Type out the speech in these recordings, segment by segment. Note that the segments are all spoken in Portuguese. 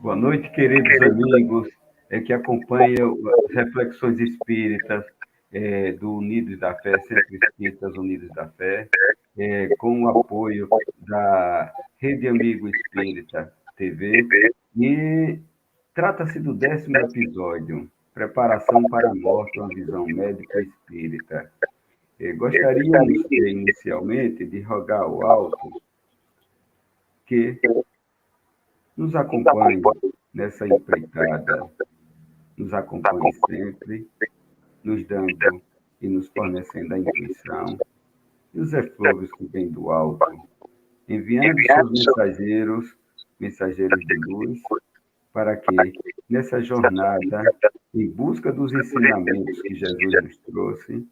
Boa noite, queridos amigos que acompanham as reflexões espíritas do Unidos da Fé, Centro Espíritas Unidos da Fé, com o apoio da Rede Amigo Espírita TV. E trata-se do 10º episódio, Preparação para a Morte, uma visão médico-espírita. Gostaríamos, inicialmente, de rogar ao alto que nos acompanhe nessa empreitada, nos acompanhe sempre, nos dando e nos fornecendo a intuição e os eflúvios que vêm do alto, enviando seus mensageiros de luz, para que, nessa jornada, em busca dos ensinamentos que Jesus nos trouxe,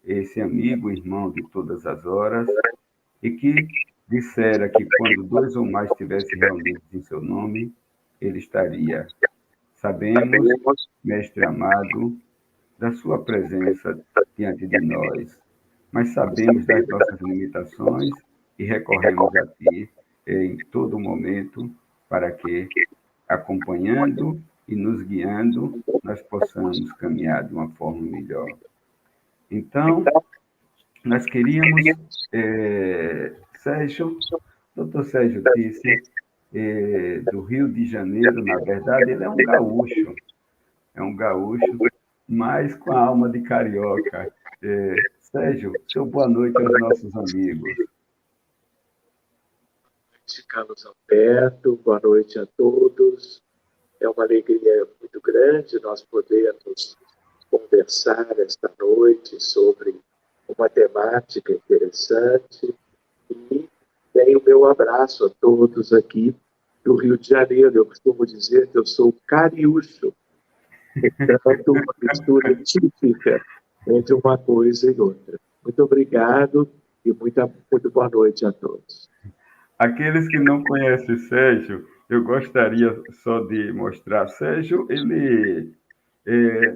esse amigo, irmão de todas as horas, e que dissera que quando 2 ou mais estivessem reunidos em seu nome, ele estaria. Sabemos, Mestre amado, da sua presença diante de nós, mas sabemos das nossas limitações e recorremos a Ti em todo momento para que, acompanhando e nos guiando, nós possamos caminhar de uma forma melhor. Então, nós queríamos, doutor Sérgio Tisse, do Rio de Janeiro, na verdade, ele é um gaúcho, mas com a alma de carioca. Sérgio, seu boa noite aos nossos amigos. Boa noite, Carlos Alberto, boa noite a todos. É uma alegria muito grande nós podermos conversar esta noite sobre uma temática interessante. E tenho o meu abraço a todos aqui do Rio de Janeiro. Eu costumo dizer que eu sou cariúcho. Portanto, uma mistura típica entre uma coisa e outra. Muito obrigado e muito boa noite a todos. Aqueles que não conhecem Sérgio, eu gostaria só de mostrar. Sérgio, ele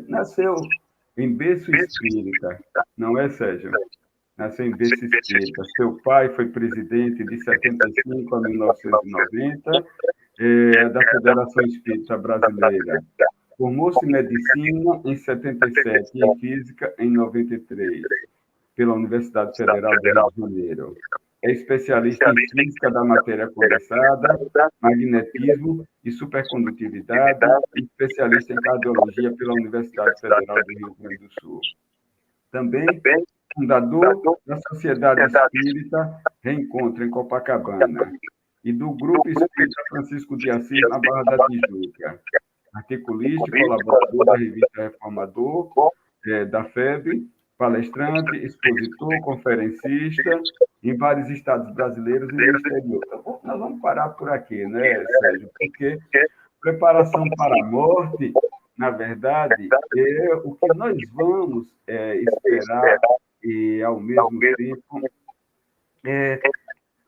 nasceu em berço espírita, não é, Sérgio? Nasceu em berço espírita. Seu pai foi presidente de 75 a 1990 da Federação Espírita Brasileira. Formou-se em medicina em 77 e em física em 93, pela Universidade Federal do Rio de Janeiro. É especialista em física da matéria condensada, magnetismo e supercondutividade, e especialista em cardiologia pela Universidade Federal do Rio Grande do Sul. Também fundador da Sociedade Espírita Reencontro em Copacabana e do Grupo Espírita Francisco de Assis na Barra da Tijuca. Articulista e colaborador da revista Reformador, da FEB, palestrante, expositor, conferencista em vários estados brasileiros e no exterior. Nós vamos parar por aqui, né, Sérgio? Porque preparação para a morte, na verdade, é o que nós vamos esperar e, ao mesmo tempo,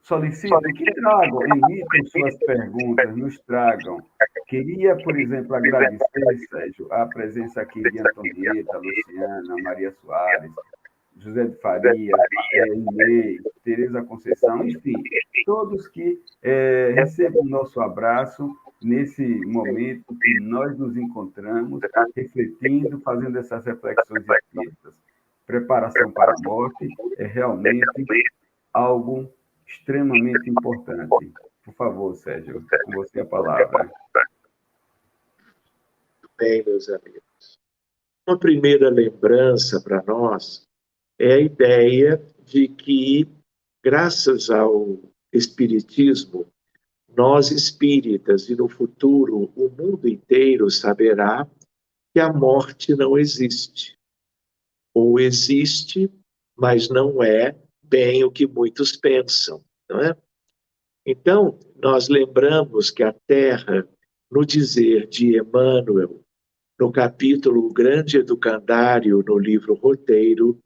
solicito que tragam, emitam suas perguntas, nos tragam. Queria, por exemplo, agradecer, Sérgio, a presença aqui de Antonieta, Luciana, Maria Soares, José de Faria, Inês, Tereza Conceição, enfim, todos que recebam o nosso abraço nesse momento que nós nos encontramos, refletindo, fazendo essas reflexões espíritas. Preparação para a morte é realmente algo extremamente importante. Por favor, Sérgio, com você a palavra. Bem, meus amigos. Uma primeira lembrança para nós é a ideia de que, graças ao Espiritismo, nós espíritas e no futuro o mundo inteiro saberá que a morte não existe. Ou existe, mas não é bem o que muitos pensam, não é? Então, nós lembramos que a Terra, no dizer de Emmanuel, no capítulo O Grande Educandário, no livro Roteiro,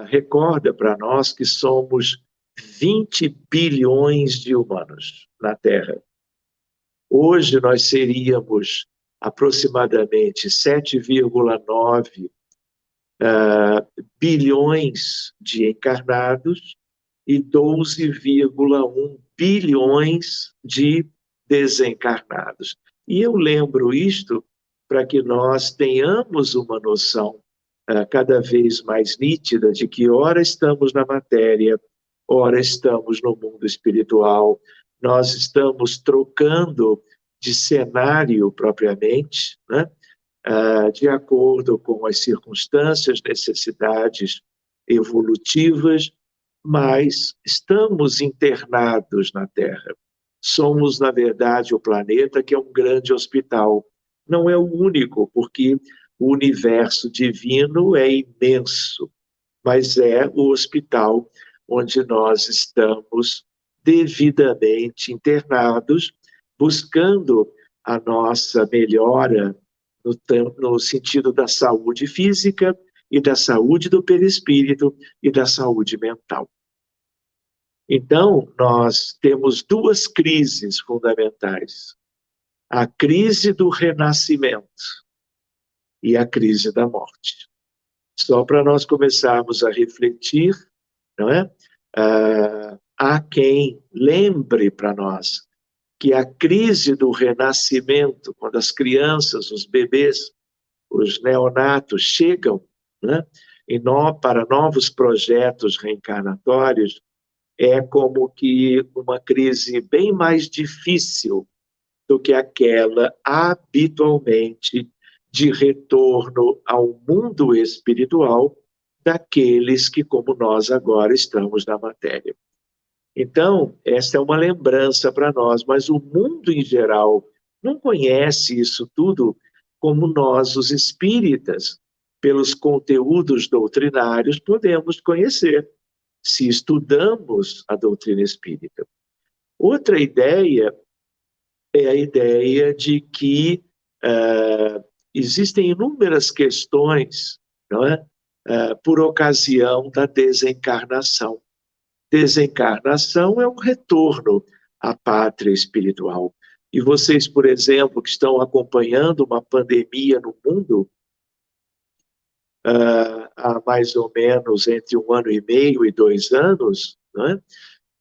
recorda para nós que somos 20 bilhões de humanos na Terra. Hoje nós seríamos aproximadamente 7,9 bilhões de encarnados e 12,1 bilhões de desencarnados. E eu lembro isto para que nós tenhamos uma noção cada vez mais nítida de que ora estamos na matéria, ora estamos no mundo espiritual, nós estamos trocando de cenário propriamente, né? De acordo com as circunstâncias, necessidades evolutivas, mas estamos internados na Terra. Somos, na verdade, o planeta que é um grande hospital. Não é o único, porque o universo divino é imenso, mas é o hospital onde nós estamos devidamente internados, buscando a nossa melhora no sentido da saúde física e da saúde do perispírito e da saúde mental. Então, nós temos duas crises fundamentais: a crise do renascimento e a crise da morte. Só para nós começarmos a refletir, não é? Há quem lembre para nós que a crise do renascimento, quando as crianças, os bebês, os neonatos chegam, né, para novos projetos reencarnatórios, é como que uma crise bem mais difícil do que aquela habitualmente de retorno ao mundo espiritual daqueles que, como nós agora, estamos na matéria. Então, essa é uma lembrança para nós, mas o mundo em geral não conhece isso tudo como nós, os espíritas, pelos conteúdos doutrinários, podemos conhecer, se estudamos a doutrina espírita. Outra ideia é a ideia de que existem inúmeras questões, não é? Por ocasião da desencarnação. Desencarnação é um retorno à pátria espiritual. E vocês, por exemplo, que estão acompanhando uma pandemia no mundo, há mais ou menos entre 1 ano e meio e 2 anos, né?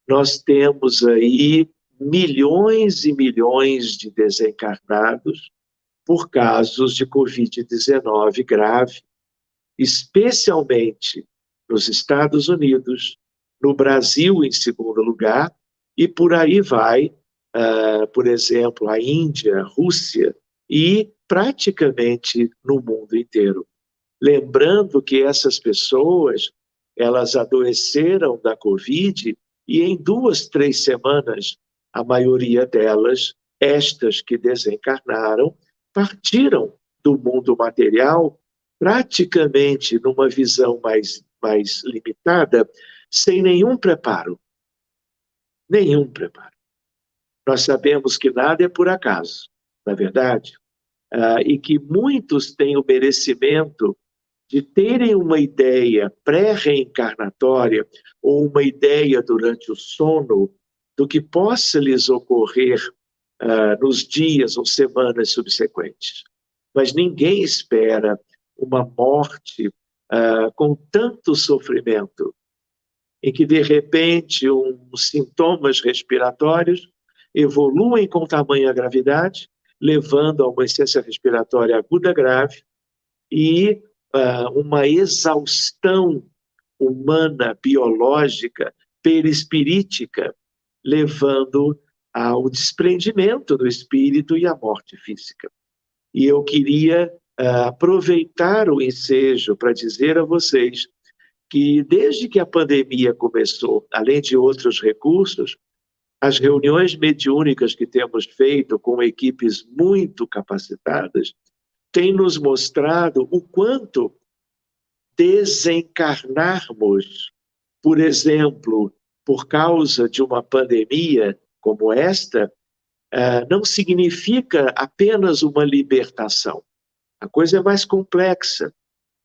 Nós temos aí milhões e milhões de desencarnados por casos de Covid-19 grave, especialmente nos Estados Unidos, no Brasil em segundo lugar, e por aí vai, por exemplo, a Índia, a Rússia, e praticamente no mundo inteiro. Lembrando que essas pessoas, elas adoeceram da Covid e em 2, 3 semanas, a maioria delas, estas que desencarnaram, partiram do mundo material praticamente numa visão mais limitada, sem nenhum preparo. Nenhum preparo. Nós sabemos que nada é por acaso, na verdade, e que muitos têm o merecimento de terem uma ideia pré-reencarnatória ou uma ideia durante o sono do que possa lhes ocorrer nos dias ou semanas subsequentes. Mas ninguém espera uma morte com tanto sofrimento, em que, de repente, sintomas respiratórios evoluem com tamanha gravidade, levando a uma insuficiência respiratória aguda grave e uma exaustão humana, biológica, perispirítica, levando ao desprendimento do espírito e à morte física. E eu queria aproveitar o ensejo para dizer a vocês que, desde que a pandemia começou, além de outros recursos, as reuniões mediúnicas que temos feito com equipes muito capacitadas têm nos mostrado o quanto desencarnarmos, por exemplo, por causa de uma pandemia como esta, não significa apenas uma libertação. A coisa é mais complexa.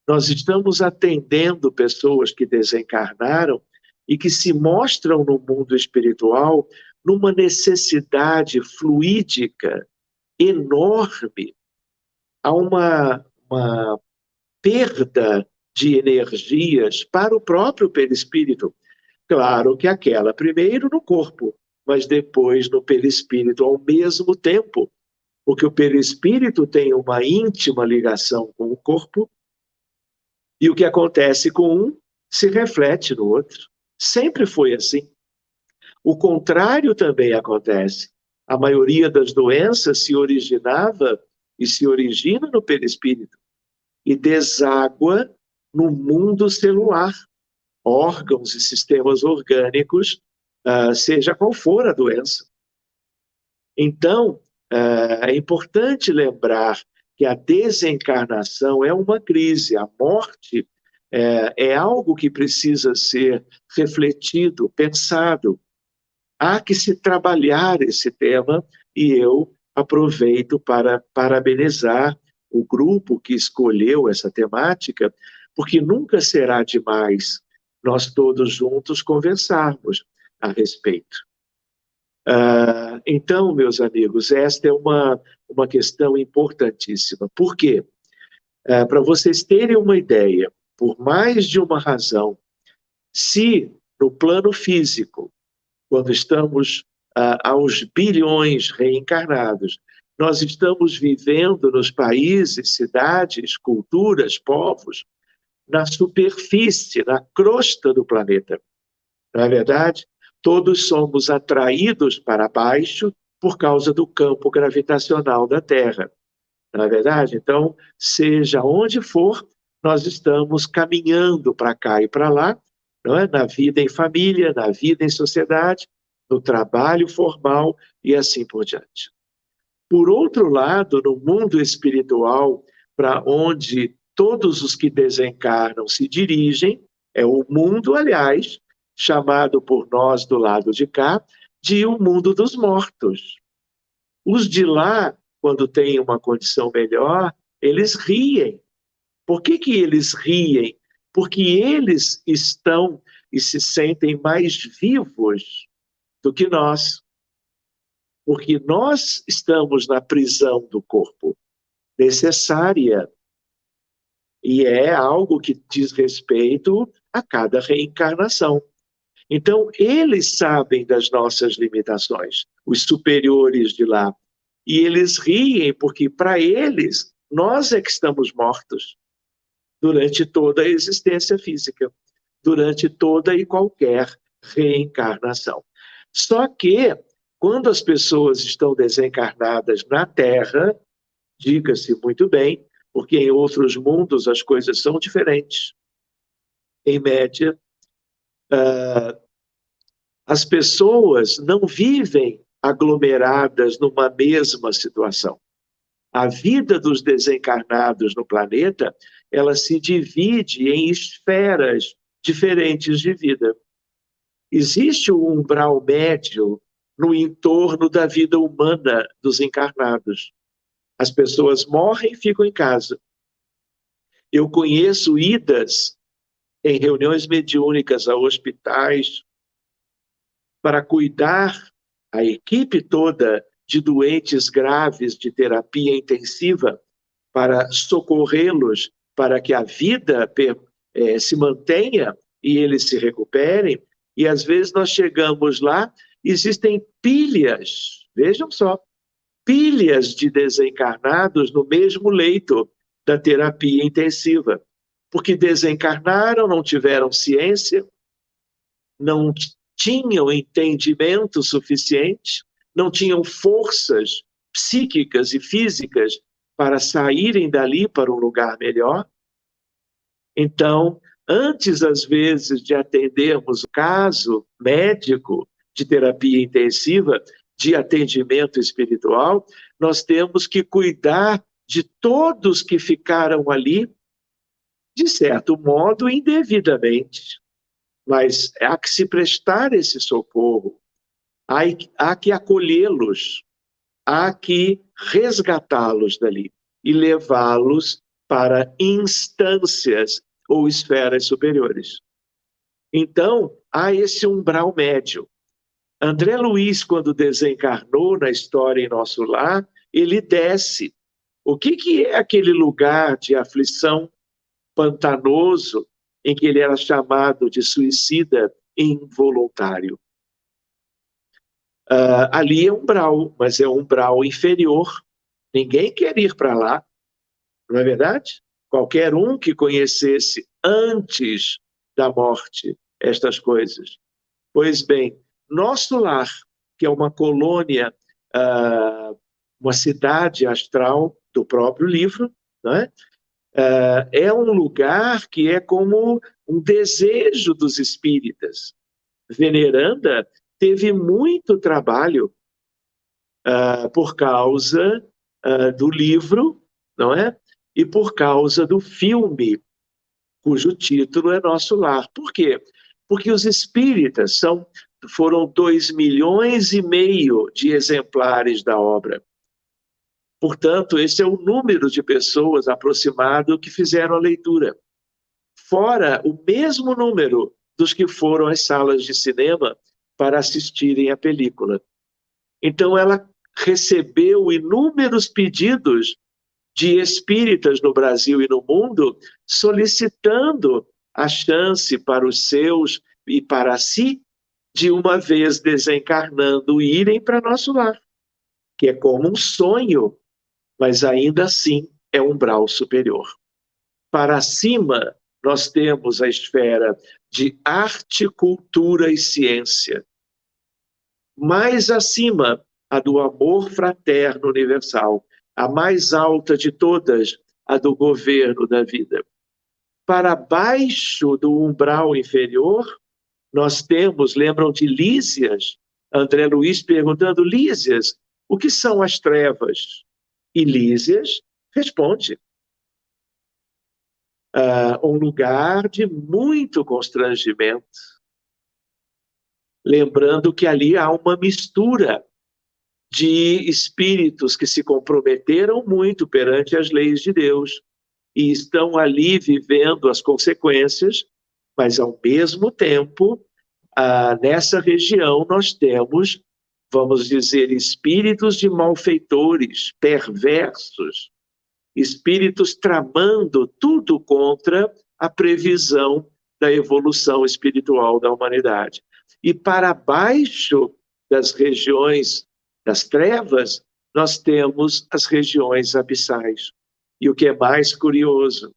Nós estamos atendendo pessoas que desencarnaram e que se mostram no mundo espiritual numa necessidade fluídica enorme. Há uma perda de energias para o próprio perispírito. Claro que aquela primeiro no corpo, mas depois no perispírito ao mesmo tempo, porque o perispírito tem uma íntima ligação com o corpo, e o que acontece com um se reflete no outro. Sempre foi assim. O contrário também acontece. A maioria das doenças se originava e se origina no perispírito e deságua no mundo celular, órgãos e sistemas orgânicos, seja qual for a doença. Então, é importante lembrar que a desencarnação é uma crise, a morte é algo que precisa ser refletido, pensado. Há que se trabalhar esse tema e eu aproveito para parabenizar o grupo que escolheu essa temática, porque nunca será demais nós todos juntos conversarmos a respeito. Então, meus amigos, esta é uma questão importantíssima. Por quê? Para vocês terem uma ideia, por mais de uma razão, se no plano físico, quando estamos aos bilhões reencarnados, nós estamos vivendo nos países, cidades, culturas, povos, na superfície, na crosta do planeta. Não é verdade? Todos somos atraídos para baixo por causa do campo gravitacional da Terra. Não é verdade? Então, seja onde for, nós estamos caminhando para cá e para lá, não é? Na vida em família, na vida em sociedade, no trabalho formal e assim por diante. Por outro lado, no mundo espiritual, para onde todos os que desencarnam se dirigem, é o mundo, aliás, chamado por nós do lado de cá, de o mundo dos mortos. Os de lá, quando têm uma condição melhor, eles riem. Por que eles riem? Porque eles estão e se sentem mais vivos do que nós. Porque nós estamos na prisão do corpo, necessária. E é algo que diz respeito a cada reencarnação. Então, eles sabem das nossas limitações, os superiores de lá. E eles riem porque, para eles, nós é que estamos mortos durante toda a existência física, durante toda e qualquer reencarnação. Só que, quando as pessoas estão desencarnadas na Terra, diga-se muito bem, porque em outros mundos as coisas são diferentes. Em média, as pessoas não vivem aglomeradas numa mesma situação. A vida dos desencarnados no planeta, ela se divide em esferas diferentes de vida. Existe um umbral médio no entorno da vida humana dos encarnados. As pessoas morrem e ficam em casa. Eu conheço idas em reuniões mediúnicas a hospitais para cuidar a equipe toda de doentes graves de terapia intensiva, para socorrê-los, para que a vida se mantenha e eles se recuperem. E às vezes nós chegamos lá, existem pilhas, vejam só, pilhas de desencarnados no mesmo leito da terapia intensiva, porque desencarnaram, não tiveram ciência, não tinham entendimento suficiente, não tinham forças psíquicas e físicas para saírem dali para um lugar melhor. Então, antes, às vezes, de atendermos o caso médico de terapia intensiva, de atendimento espiritual, nós temos que cuidar de todos que ficaram ali, de certo modo, indevidamente. Mas há que se prestar esse socorro, há que acolhê-los, há que resgatá-los dali e levá-los para instâncias ou esferas superiores. Então, há esse umbral médio. André Luiz, quando desencarnou na história em nosso lar, ele desce. O que é aquele lugar de aflição pantanoso em que ele era chamado de suicida involuntário? Ali é umbral, mas é um umbral inferior. Ninguém quer ir para lá, não é verdade? Qualquer um que conhecesse antes da morte estas coisas. Pois bem, nosso lar, que é uma colônia, uma cidade astral do próprio livro, não é? É um lugar que é como um desejo dos espíritas. Veneranda teve muito trabalho por causa do livro, não é? E por causa do filme, cujo título é Nosso Lar. Por quê? Porque os espíritas foram 2,5 milhões de exemplares da obra. Portanto, esse é o número de pessoas aproximado que fizeram a leitura. Fora o mesmo número dos que foram às salas de cinema para assistirem a película. Então, ela recebeu inúmeros pedidos de espíritas no Brasil e no mundo solicitando a chance para os seus e para si de, uma vez desencarnando, irem para nosso lar, que é como um sonho, mas ainda assim é um umbral superior. Para cima, nós temos a esfera de arte, cultura e ciência. Mais acima, a do amor fraterno universal. A mais alta de todas, a do governo da vida. Para baixo do umbral inferior, nós temos, lembram de Lísias? André Luiz perguntando, Lísias, o que são as trevas? E Lísias responde, um lugar de muito constrangimento. Lembrando que ali há uma mistura de espíritos que se comprometeram muito perante as leis de Deus e estão ali vivendo as consequências, mas ao mesmo tempo, nessa região nós temos, vamos dizer, espíritos de malfeitores, perversos, espíritos tramando tudo contra a previsão da evolução espiritual da humanidade. E para baixo das regiões das trevas, nós temos as regiões abissais. E o que é mais curioso,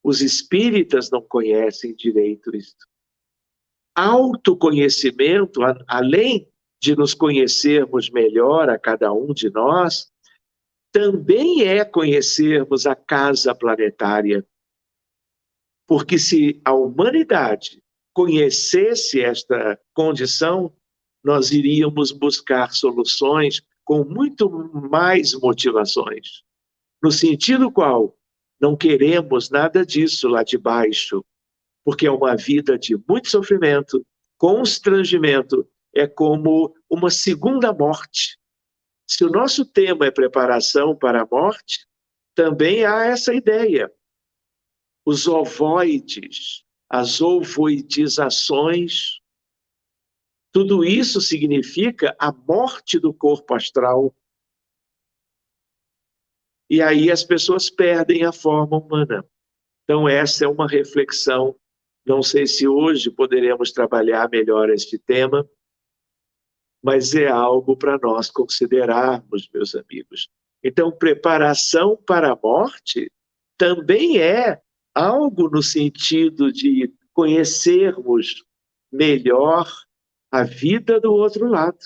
os espíritas não conhecem direito isso. Autoconhecimento, além de nos conhecermos melhor a cada um de nós, também é conhecermos a casa planetária. Porque se a humanidade conhecesse esta condição, nós iríamos buscar soluções com muito mais motivações. No sentido qual não queremos nada disso lá de baixo, porque é uma vida de muito sofrimento, constrangimento, é como uma segunda morte. Se o nosso tema é preparação para a morte, também há essa ideia. Os ovoides, as ovoidizações, tudo isso significa a morte do corpo astral. E aí as pessoas perdem a forma humana. Então essa é uma reflexão. Não sei se hoje poderemos trabalhar melhor este tema, mas é algo para nós considerarmos, meus amigos. Então, preparação para a morte também é algo no sentido de conhecermos melhor a vida do outro lado,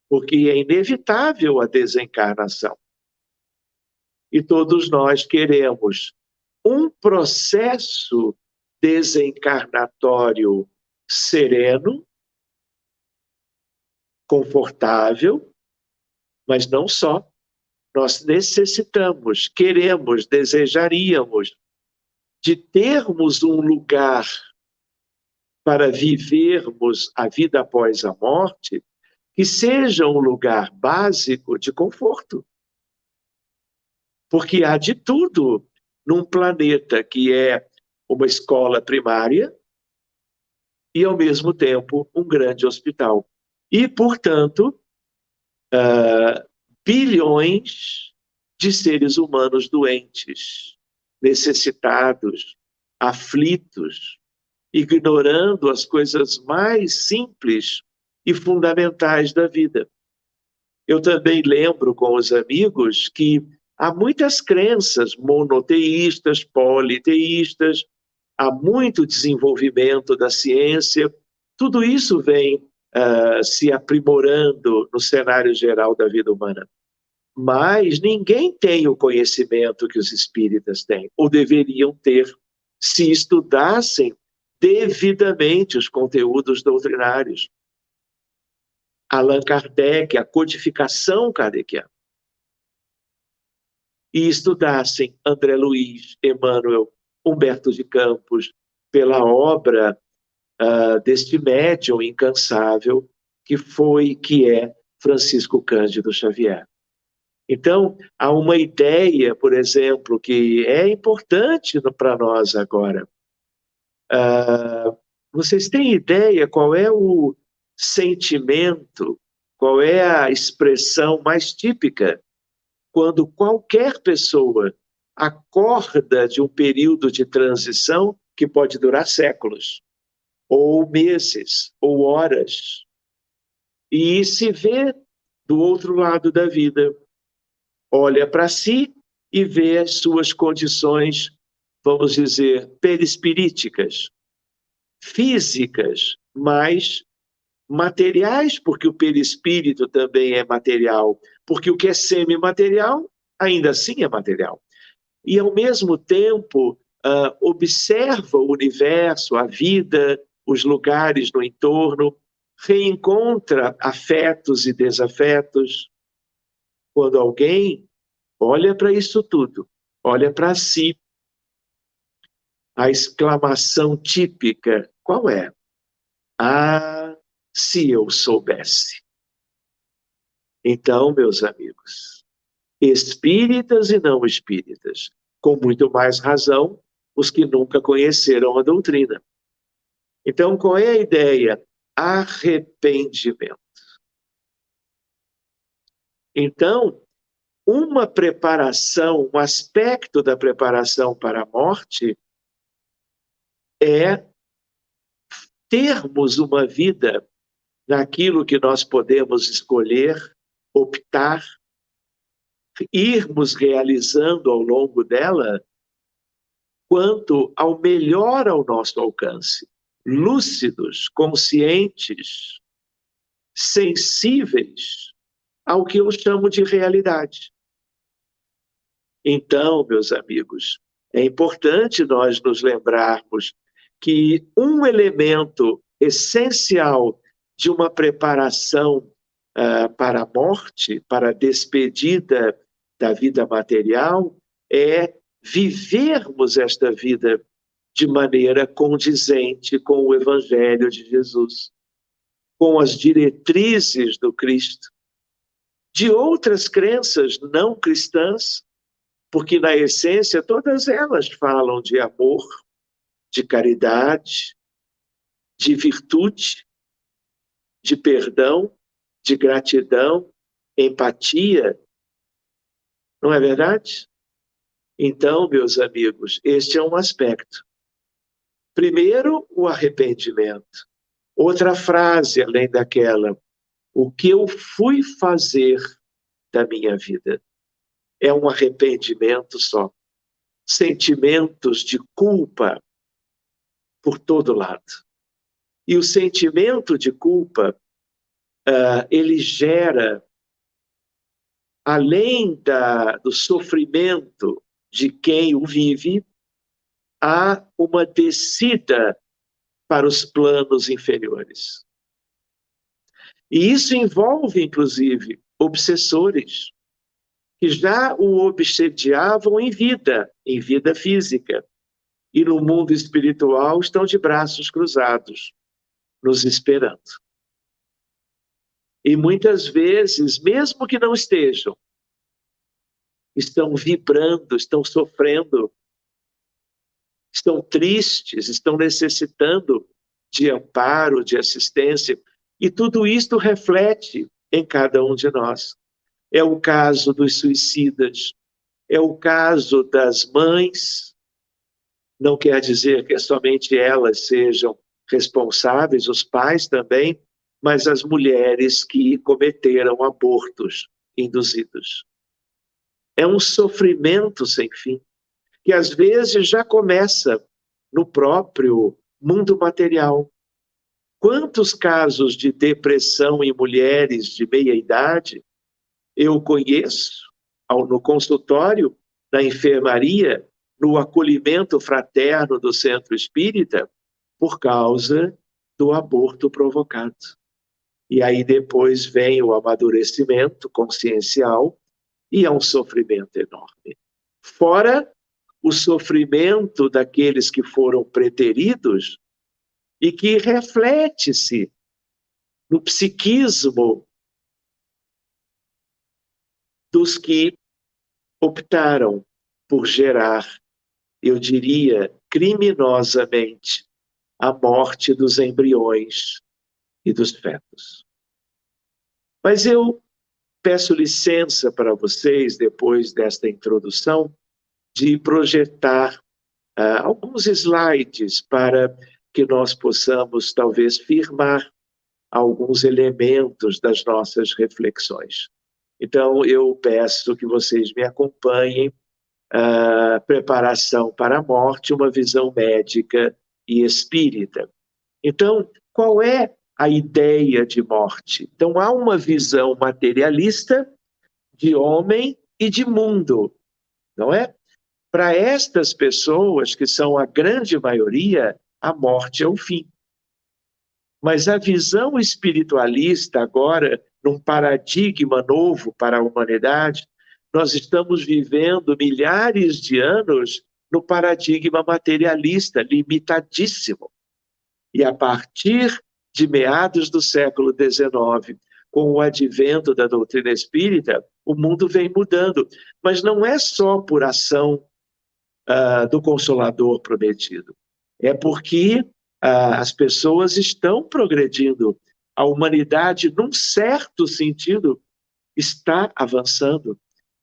porque é inevitável a desencarnação. E todos nós queremos um processo desencarnatório sereno, confortável, mas não só. Nós necessitamos, queremos, desejaríamos de termos um lugar para vivermos a vida após a morte que seja um lugar básico de conforto. Porque há de tudo num planeta que é uma escola primária e, ao mesmo tempo, um grande hospital. E, portanto, bilhões de seres humanos doentes, necessitados, aflitos, ignorando as coisas mais simples e fundamentais da vida. Eu também lembro com os amigos que há muitas crenças monoteístas, politeístas, há muito desenvolvimento da ciência, tudo isso vem se aprimorando no cenário geral da vida humana. Mas ninguém tem o conhecimento que os espíritas têm, ou deveriam ter, se estudassem devidamente os conteúdos doutrinários. Allan Kardec, a codificação kardeciana. E estudassem André Luiz, Emmanuel, Humberto de Campos, pela obra deste médium incansável que é Francisco Cândido Xavier. Então, há uma ideia, por exemplo, que é importante para nós agora. Vocês têm ideia qual é o sentimento, qual é a expressão mais típica quando qualquer pessoa acorda de um período de transição que pode durar séculos, ou meses, ou horas, e se vê do outro lado da vida, olha para si e vê as suas condições, vamos dizer, perispiríticas, físicas, mas materiais, porque o perispírito também é material, porque o que é semimaterial, ainda assim é material. E, ao mesmo tempo, observa o universo, a vida, os lugares no entorno, reencontra afetos e desafetos. Quando alguém olha para isso tudo, olha para si, a exclamação típica, qual é? Ah, se eu soubesse. Então, meus amigos, espíritas e não espíritas, com muito mais razão, os que nunca conheceram a doutrina. Então, qual é a ideia? Arrependimento. Então, uma preparação, um aspecto da preparação para a morte é termos uma vida naquilo que nós podemos escolher, optar, irmos realizando ao longo dela, quanto ao melhor ao nosso alcance, lúcidos, conscientes, sensíveis ao que eu chamo de realidade. Então, meus amigos, é importante nós nos lembrarmos que um elemento essencial de uma preparação para a morte, para a despedida da vida material, é vivermos esta vida de maneira condizente com o Evangelho de Jesus, com as diretrizes do Cristo, de outras crenças não cristãs, porque, na essência, todas elas falam de amor, de caridade, de virtude, de perdão, de gratidão, empatia. Não é verdade? Então, meus amigos, este é um aspecto. Primeiro, o arrependimento. Outra frase, além daquela, o que eu fui fazer da minha vida? É um arrependimento só. Sentimentos de culpa por todo lado. E o sentimento de culpa, ele gera, além do sofrimento de quem o vive, há uma descida para os planos inferiores. E isso envolve, inclusive, obsessores que já o obsediavam em vida física. E no mundo espiritual estão de braços cruzados, nos esperando. E muitas vezes, mesmo que não estejam, estão vibrando, estão sofrendo, estão tristes, estão necessitando de amparo, de assistência. E tudo isto reflete em cada um de nós. É o caso dos suicidas, é o caso das mães. Não quer dizer que somente elas sejam responsáveis, os pais também mas as mulheres que cometeram abortos induzidos. É um sofrimento sem fim, que às vezes já começa no próprio mundo material. Quantos casos de depressão em mulheres de meia idade eu conheço no consultório, na enfermaria, no acolhimento fraterno do centro espírita, por causa do aborto provocado. E aí depois vem o amadurecimento consciencial e é um sofrimento enorme. Fora o sofrimento daqueles que foram preteridos e que reflete-se no psiquismo dos que optaram por gerar, eu diria, criminosamente, a morte dos embriões e dos fetos. Mas eu peço licença para vocês, depois desta introdução, de projetar alguns slides para que nós possamos, talvez, firmar alguns elementos das nossas reflexões. Então, eu peço que vocês me acompanhem. Preparação para a morte, uma visão médica e espírita. Então, qual é a ideia de morte? Então, há uma visão materialista de homem e de mundo, não é? Para estas pessoas, que são a grande maioria, a morte é o fim. Mas a visão espiritualista, agora, num paradigma novo para a humanidade, nós estamos vivendo milhares de anos no paradigma materialista, limitadíssimo. E a partir de meados do século XIX, com o advento da doutrina espírita, o mundo vem mudando. Mas não é só por ação do Consolador prometido. É porque as pessoas estão progredindo. A humanidade, num certo sentido, está avançando.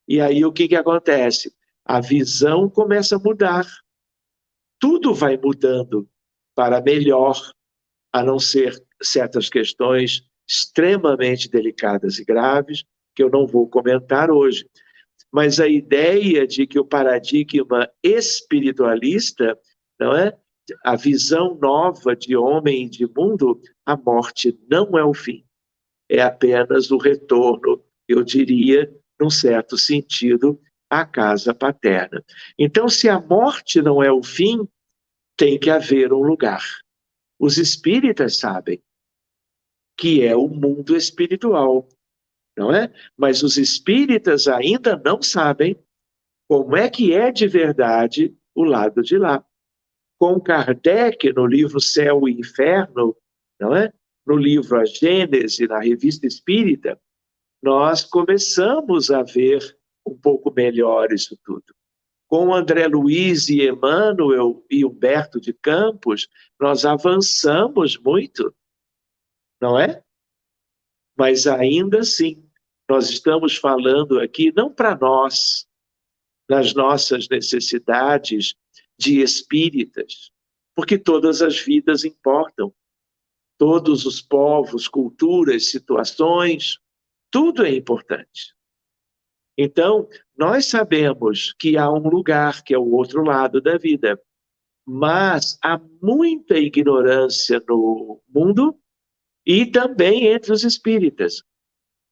E aí o que acontece? A visão começa a mudar. Tudo vai mudando para melhor, a não ser certas questões extremamente delicadas e graves, que eu não vou comentar hoje. Mas a ideia de que o paradigma espiritualista, não é? A visão nova de homem e de mundo, a morte não é o fim. É apenas o retorno, eu diria, num certo sentido, à casa paterna. Então, se a morte não é o fim, tem que haver um lugar. Os espíritas sabem que é o mundo espiritual, não é? Mas os espíritas ainda não sabem como é que é de verdade o lado de lá. Com Kardec, no livro Céu e Inferno, não é? No livro A Gênese, na Revista Espírita, nós começamos a ver um pouco melhor isso tudo. Com André Luiz e Emmanuel e Humberto de Campos, nós avançamos muito, não é? Mas ainda assim, nós estamos falando aqui não para nós, nas nossas necessidades de espíritas, porque todas as vidas importam, todos os povos, culturas, situações, tudo é importante. Então, nós sabemos que há um lugar que é o outro lado da vida, mas há muita ignorância no mundo e também entre os espíritas,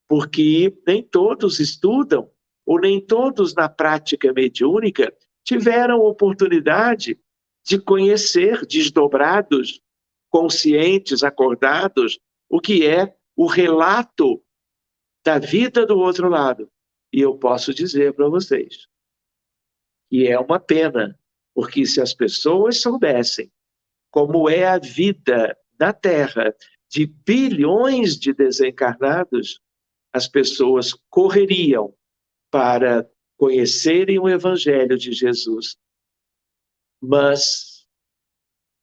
porque nem todos estudam, ou nem todos na prática mediúnica tiveram oportunidade de conhecer desdobrados, conscientes, acordados, o que é o relato da vida do outro lado. E eu posso dizer para vocês que é uma pena, porque se as pessoas soubessem como é a vida na Terra de bilhões de desencarnados, as pessoas correriam para conhecerem o Evangelho de Jesus, mas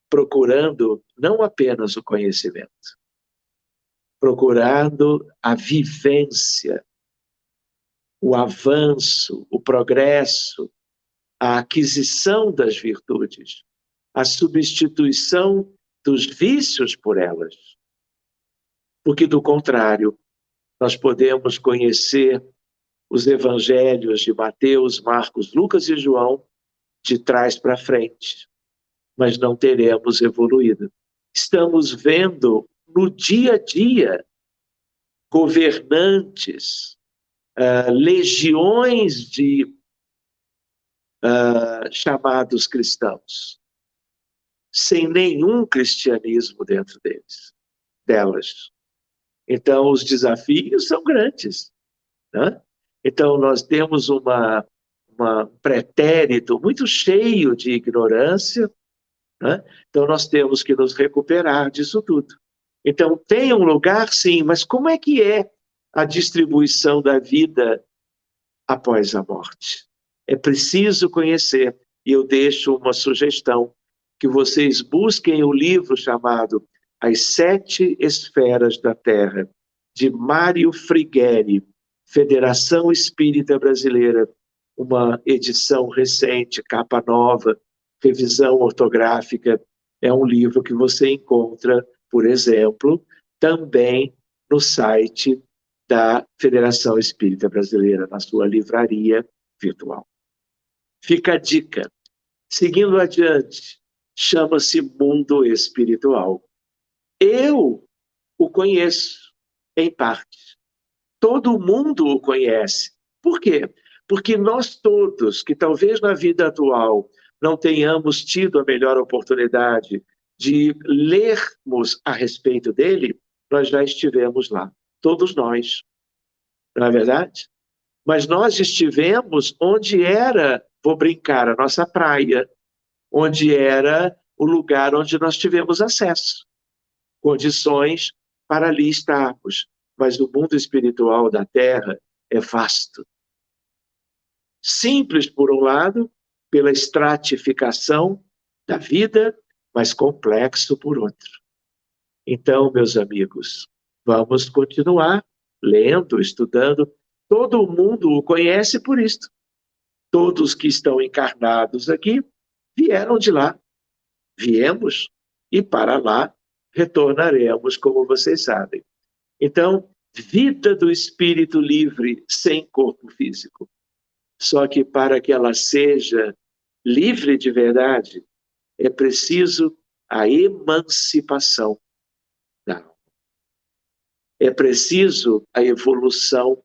procurando não apenas o conhecimento, procurando a vivência, o avanço, o progresso, a aquisição das virtudes, a substituição dos vícios por elas. porque, do contrário, nós podemos conhecer os evangelhos de Mateus, Marcos, Lucas e João de trás para frente, mas não teremos evoluído. Estamos vendo no dia a dia governantes, legiões de chamados cristãos, sem nenhum cristianismo dentro delas. Então, os desafios são grandes, né? Então, nós temos um pretérito muito cheio de ignorância, né? Então, nós temos que nos recuperar disso tudo. Então, tem um lugar, sim, mas como é que é a distribuição da vida após a morte? É preciso conhecer, e eu deixo uma sugestão, que vocês busquem o livro chamado As Sete Esferas da Terra, de Mário Frigeri, Federação Espírita Brasileira, uma edição recente, capa nova, revisão ortográfica. É um livro que você encontra, por exemplo, também no site da Federação Espírita Brasileira, na sua livraria virtual. Fica a dica. Seguindo adiante, chama-se mundo espiritual. Eu o conheço, em parte. Todo mundo o conhece. Por quê? Porque nós todos, que talvez na vida atual não tenhamos tido a melhor oportunidade de lermos a respeito dele, nós já estivemos lá. Todos nós. Não é verdade? Mas nós estivemos onde era, vou brincar, a nossa praia, onde era o lugar onde nós tivemos acesso, condições para ali estarmos. Mas o mundo espiritual da Terra é vasto. Simples, por um lado, pela estratificação da vida, mas complexo por outro. Então, meus amigos, vamos continuar lendo, estudando. Todo mundo o conhece por isto. Todos que estão encarnados aqui vieram de lá. Viemos e para lá retornaremos, como vocês sabem. Então, vida do espírito livre sem corpo físico. Só que para que ela seja livre de verdade, é preciso a emancipação da alma. É preciso a evolução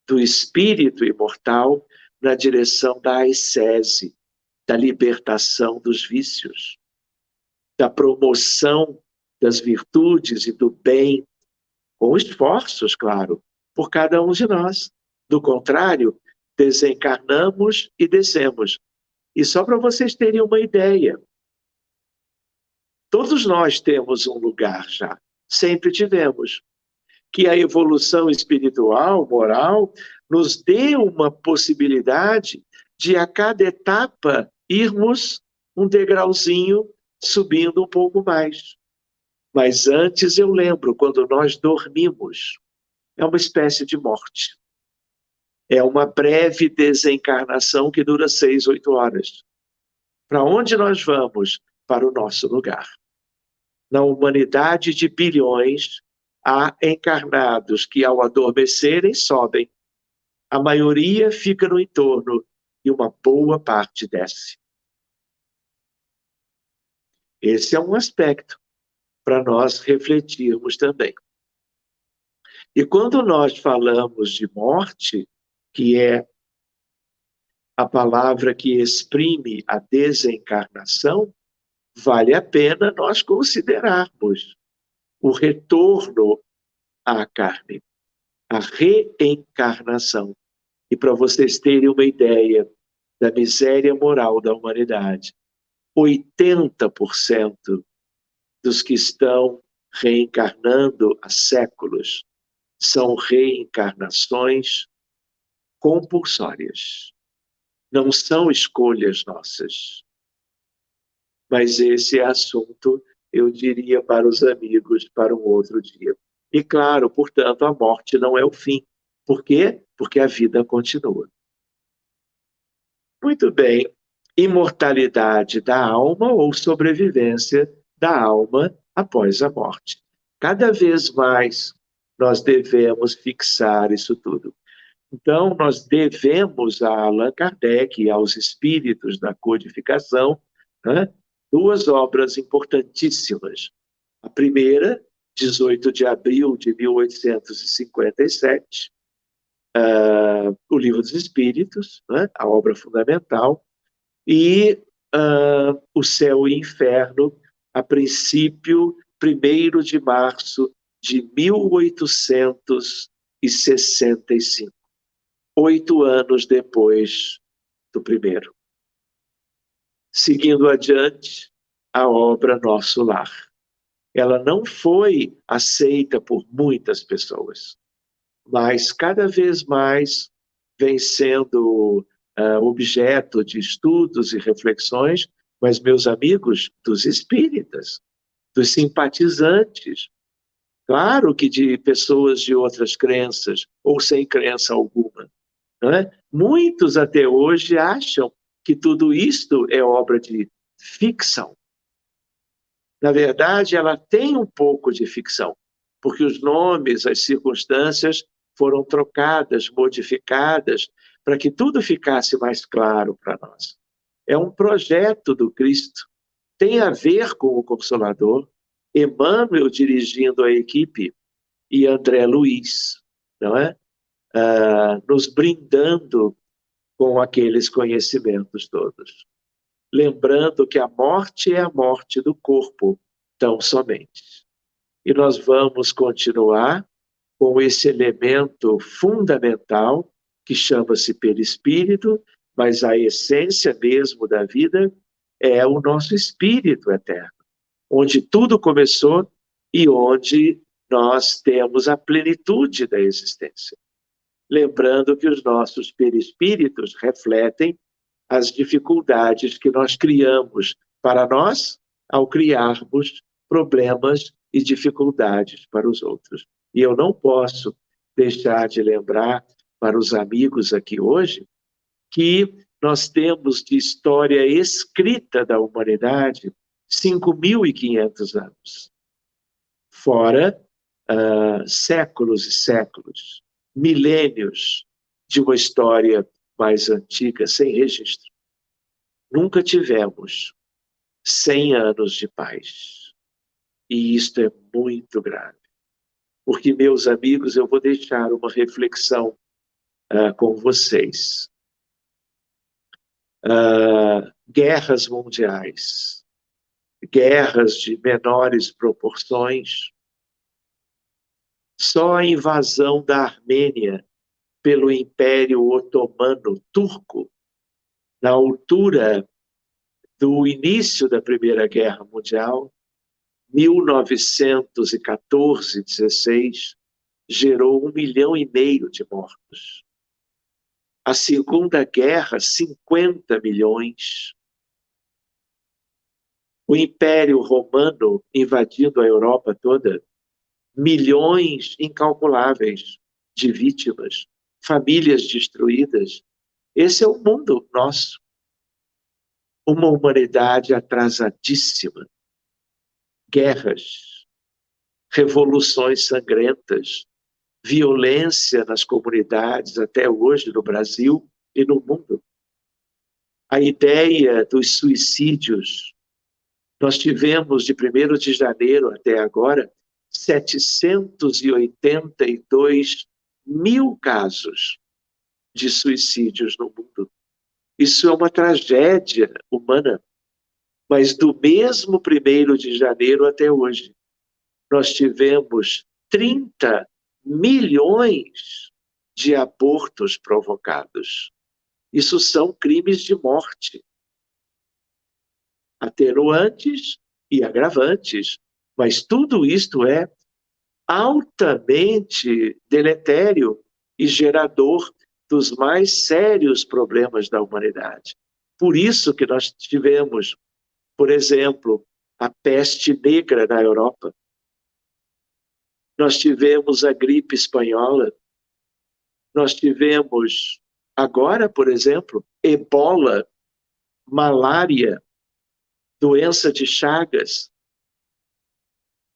do espírito imortal na direção da ascese, da libertação dos vícios, da promoção das virtudes e do bem, com esforços, claro, por cada um de nós. Do contrário, desencarnamos e descemos. E só para vocês terem uma ideia, todos nós temos um lugar já, sempre tivemos, que a evolução espiritual, moral, nos dê uma possibilidade de a cada etapa irmos um degrauzinho subindo um pouco mais. Mas antes eu lembro, quando nós dormimos, é uma espécie de morte. É uma breve desencarnação que dura 6, 8 horas. Para onde nós vamos? Para o nosso lugar. Na humanidade de bilhões, há encarnados que, ao adormecerem, sobem. A maioria fica no entorno e uma boa parte desce. Esse é um aspecto para nós refletirmos também. E quando nós falamos de morte, que é a palavra que exprime a desencarnação, vale a pena nós considerarmos o retorno à carne, a reencarnação. E para vocês terem uma ideia da miséria moral da humanidade, 80% dos que estão reencarnando há séculos são reencarnações compulsórias. Não são escolhas nossas. Mas esse é assunto, eu diria para os amigos, para um outro dia. E claro, portanto, a morte não é o fim. Por quê? Porque a vida continua. Muito bem. Imortalidade da alma ou sobrevivência da alma após a morte. Cada vez mais nós devemos fixar isso tudo. Então, nós devemos a Allan Kardec e aos espíritos da codificação, né, duas obras importantíssimas. A primeira, 18 de abril de 1857, o Livro dos Espíritos, né, a obra fundamental, e O Céu e o Inferno, a princípio, 1º de março de 1865, 8 anos depois do primeiro. Seguindo adiante, a obra Nosso Lar. Ela não foi aceita por muitas pessoas, mas cada vez mais vem sendo objeto de estudos e reflexões, mas, meus amigos, dos espíritas, dos simpatizantes, claro que de pessoas de outras crenças, ou sem crença alguma, não é? Muitos até hoje acham que tudo isto é obra de ficção. Na verdade, ela tem um pouco de ficção, porque os nomes, as circunstâncias foram trocadas, modificadas, para que tudo ficasse mais claro para nós. É um projeto do Cristo, tem a ver com o Consolador, Emmanuel dirigindo a equipe e André Luiz, não é? Nos brindando com aqueles conhecimentos todos. Lembrando que a morte é a morte do corpo, tão somente. E nós vamos continuar com esse elemento fundamental, que chama-se perispírito, mas a essência mesmo da vida é o nosso espírito eterno, onde tudo começou e onde nós temos a plenitude da existência. Lembrando que os nossos perispíritos refletem as dificuldades que nós criamos para nós ao criarmos problemas e dificuldades para os outros. E eu não posso deixar de lembrar para os amigos aqui hoje que nós temos de história escrita da humanidade 5.500 anos. Fora séculos e séculos, milênios de uma história mais antiga, sem registro. Nunca tivemos 100 anos de paz. E isto é muito grave. Porque, meus amigos, eu vou deixar uma reflexão com vocês. Guerras mundiais, guerras de menores proporções. Só a invasão da Armênia pelo Império Otomano Turco, na altura do início da Primeira Guerra Mundial, 1914, 16, gerou 1,5 milhão de mortos. A Segunda Guerra, 50 milhões. O Império Romano invadindo a Europa toda, milhões incalculáveis de vítimas, famílias destruídas. Esse é o mundo nosso. Uma humanidade atrasadíssima. Guerras, revoluções sangrentas, violência nas comunidades, até hoje no Brasil e no mundo. A ideia dos suicídios. Nós tivemos, de 1º de janeiro até agora, 782 mil casos de suicídios no mundo. Isso é uma tragédia humana. Mas do mesmo 1º de janeiro até hoje, nós tivemos 30 milhões de abortos provocados. Isso são crimes de morte. Atenuantes e agravantes. Mas tudo isto é altamente deletério e gerador dos mais sérios problemas da humanidade. Por isso que nós tivemos, por exemplo, a peste negra na Europa. Nós tivemos a gripe espanhola. Nós tivemos, agora, por exemplo, ebola, malária, doença de Chagas,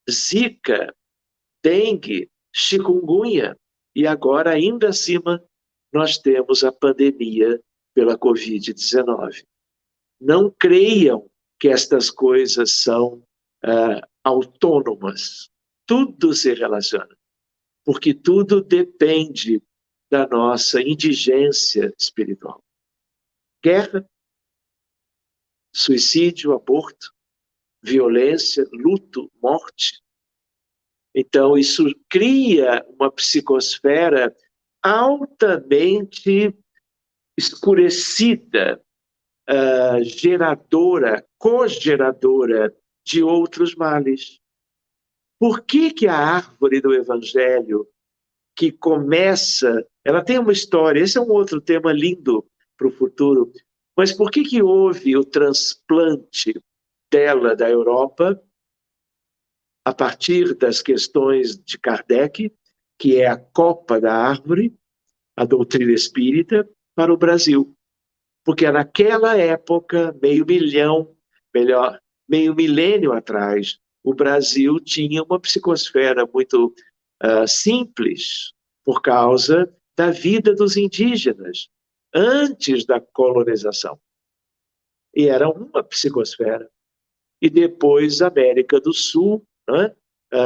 zika, dengue, chikungunya, e agora, ainda acima, nós temos a pandemia pela Covid-19. Não creiam que estas coisas são autônomas. Tudo se relaciona, porque tudo depende da nossa indigência espiritual. Guerra, suicídio, aborto, violência, luto, morte. Então, isso cria uma psicosfera altamente escurecida, geradora, cogeradora de outros males. Por que a árvore do Evangelho, que começa, ela tem uma história, esse é um outro tema lindo para o futuro, mas por que houve o transplante dela da Europa a partir das questões de Kardec, que é a copa da árvore, a doutrina espírita, para o Brasil? Porque naquela época, meio milênio atrás, o Brasil tinha uma psicosfera muito simples, por causa da vida dos indígenas, antes da colonização. E era uma psicosfera. E depois a América do Sul, né,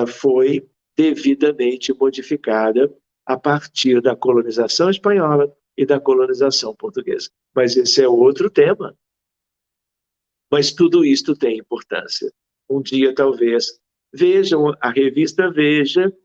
foi devidamente modificada a partir da colonização espanhola e da colonização portuguesa. Mas esse é outro tema. Mas tudo isto tem importância. Um dia, talvez, vejam a revista Veja,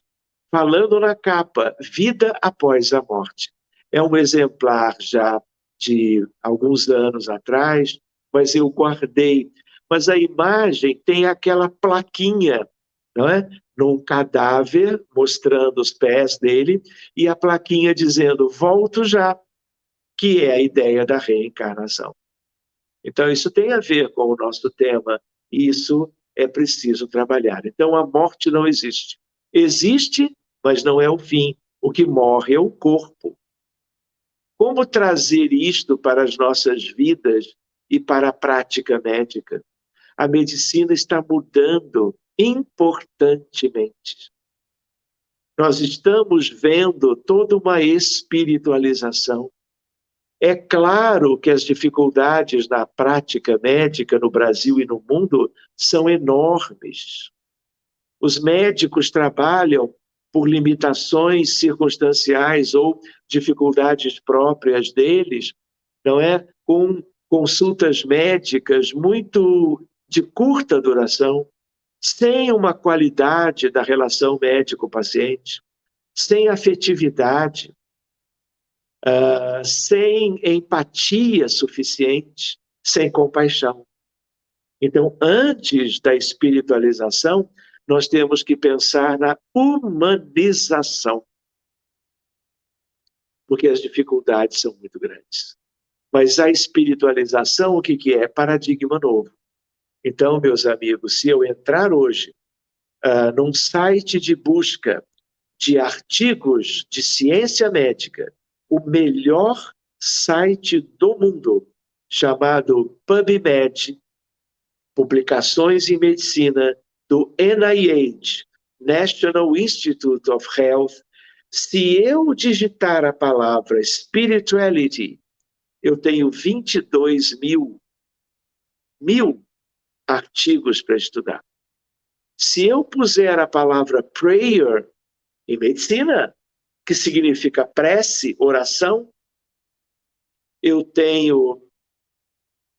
falando na capa, Vida Após a Morte. É um exemplar já de alguns anos atrás, mas eu guardei. Mas a imagem tem aquela plaquinha, não é? Num cadáver, mostrando os pés dele, e a plaquinha dizendo, volto já, que é a ideia da reencarnação. Então, isso tem a ver com o nosso tema, e isso é preciso trabalhar. Então, a morte não existe. Existe, mas não é o fim. O que morre é o corpo. Como trazer isto para as nossas vidas e para a prática médica? A medicina está mudando importantemente. Nós estamos vendo toda uma espiritualização. É claro que as dificuldades na prática médica no Brasil e no mundo são enormes. Os médicos trabalham por limitações circunstanciais ou dificuldades próprias deles, não é? Com consultas médicas muito de curta duração, sem uma qualidade da relação médico-paciente, sem afetividade, sem empatia suficiente, sem compaixão. Então, antes da espiritualização, nós temos que pensar na humanização, porque as dificuldades são muito grandes. Mas a espiritualização, o que é? Paradigma novo. Então, meus amigos, se eu entrar hoje num site de busca de artigos de ciência médica, o melhor site do mundo, chamado PubMed, Publicações em Medicina, do NIH, National Institute of Health, se eu digitar a palavra spirituality, eu tenho 22 mil artigos para estudar. Se eu puser a palavra prayer em medicina, que significa prece, oração, eu tenho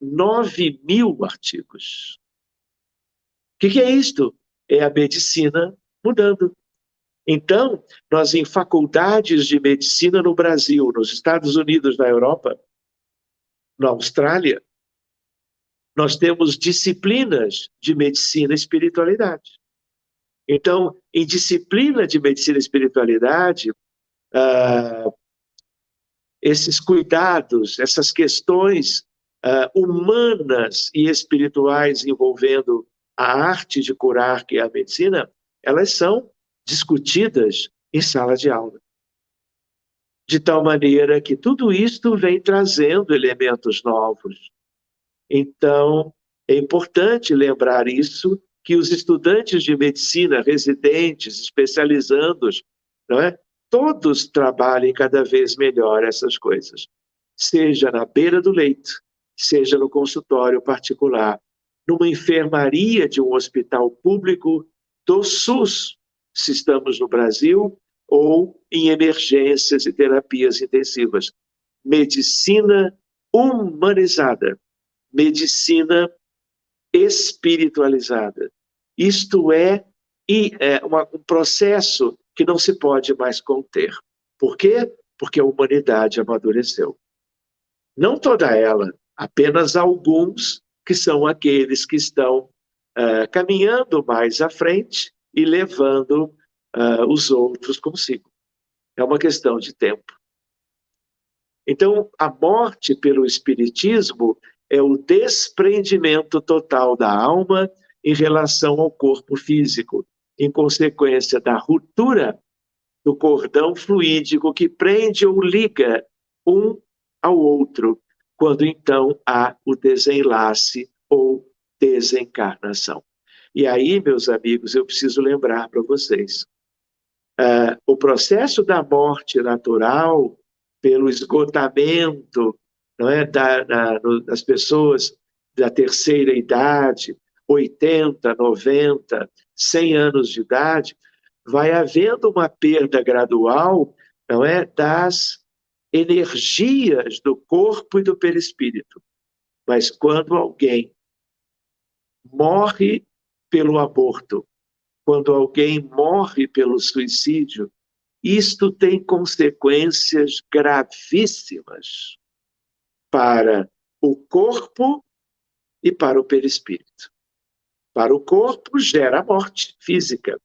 9 mil artigos. O que é isto? É a medicina mudando. Então, nós em faculdades de medicina no Brasil, nos Estados Unidos, na Europa, na Austrália, nós temos disciplinas de medicina e espiritualidade. Então, em disciplina de medicina e espiritualidade, esses cuidados, essas questões humanas e espirituais envolvendo a arte de curar, que é a medicina, elas são discutidas em sala de aula. De tal maneira que tudo isto vem trazendo elementos novos. Então, é importante lembrar isso, que os estudantes de medicina, residentes, especializandos, não é? Todos trabalhem cada vez melhor essas coisas, seja na beira do leito, seja no consultório particular, numa enfermaria de um hospital público do SUS, se estamos no Brasil, ou em emergências e terapias intensivas. Medicina humanizada, medicina espiritualizada. Isto é um processo que não se pode mais conter. Por quê? Porque a humanidade amadureceu. Não toda ela, apenas alguns que são aqueles que estão caminhando mais à frente e levando os outros consigo. É uma questão de tempo. Então, a morte pelo Espiritismo é o desprendimento total da alma em relação ao corpo físico, em consequência da ruptura do cordão fluídico que prende ou liga um ao outro, quando então há o desenlace ou desencarnação. E aí, meus amigos, eu preciso lembrar para vocês, o processo da morte natural, pelo esgotamento, não é, das pessoas da terceira idade, 80, 90, 100 anos de idade, vai havendo uma perda gradual, não é, das energias do corpo e do perispírito. Mas quando alguém morre pelo aborto, quando alguém morre pelo suicídio, isto tem consequências gravíssimas para o corpo e para o perispírito. Para o corpo, gera morte física.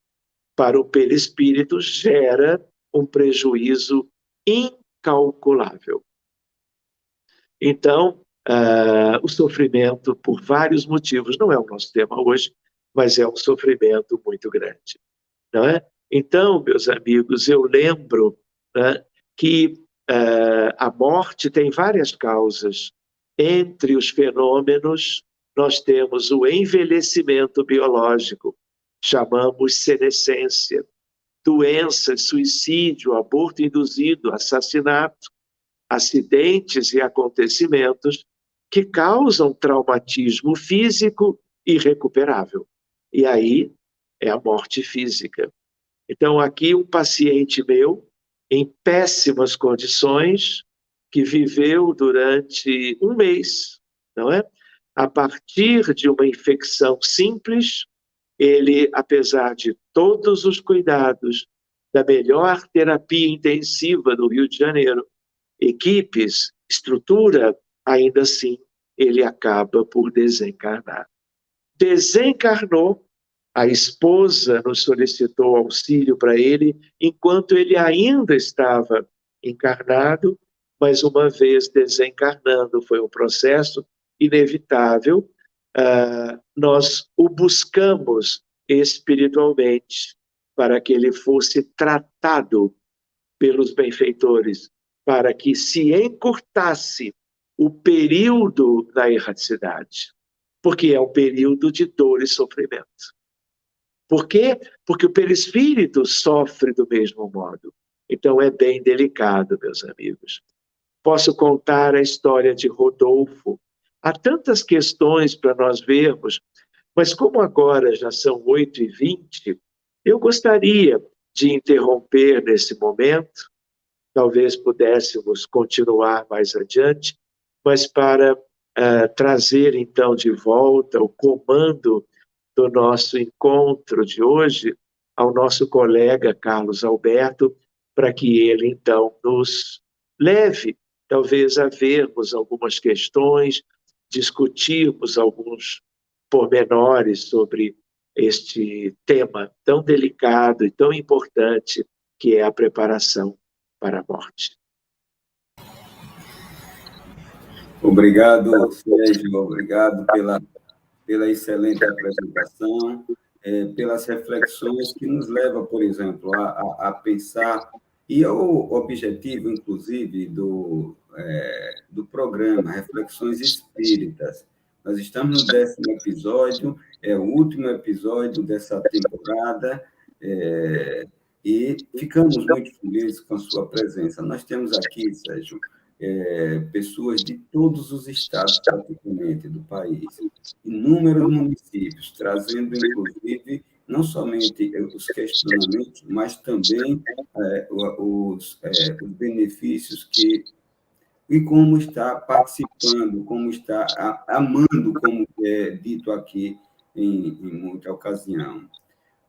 Para o perispírito, gera um prejuízo incalculável. Então, o sofrimento, por vários motivos, não é o nosso tema hoje, mas é um sofrimento muito grande, não é? Então, meus amigos, eu lembro, né, que a morte tem várias causas. Entre os fenômenos, nós temos o envelhecimento biológico, chamamos senescência, doenças, suicídio, aborto induzido, assassinato, acidentes e acontecimentos que causam traumatismo físico irrecuperável. E aí é a morte física. Então, aqui um paciente meu, em péssimas condições, que viveu durante um mês, não é? A partir de uma infecção simples, ele, apesar de todos os cuidados da melhor terapia intensiva do Rio de Janeiro, equipes, estrutura, ainda assim, ele acaba por desencarnar. Desencarnou, a esposa nos solicitou auxílio para ele, enquanto ele ainda estava encarnado, mas uma vez desencarnando, foi um processo inevitável, nós o buscamos espiritualmente para que ele fosse tratado pelos benfeitores, para que se encurtasse o período da erraticidade, porque é um período de dor e sofrimento. Por quê? Porque o perispírito sofre do mesmo modo. Então é bem delicado, meus amigos. Posso contar a história de Rodolfo. Há tantas questões para nós vermos, mas como agora já são 8h20, eu gostaria de interromper nesse momento. Talvez pudéssemos continuar mais adiante, mas para trazer então de volta o comando do nosso encontro de hoje ao nosso colega Carlos Alberto, para que ele então nos leve, talvez, a vermos algumas questões, discutirmos alguns pormenores sobre este tema tão delicado e tão importante que é a preparação para a morte. Obrigado, Sérgio, obrigado pela excelente apresentação, pelas reflexões que nos levam, por exemplo, a pensar, e é o objetivo, inclusive, do programa Reflexões Espíritas. Nós estamos no 10º episódio, é o último episódio dessa temporada, e ficamos muito felizes com a sua presença. Nós temos aqui, Sérgio, pessoas de todos os estados, praticamente, do país, inúmeros municípios, trazendo, inclusive, não somente os questionamentos, mas também os benefícios e como está participando, como está amando, como é dito aqui em muita ocasião.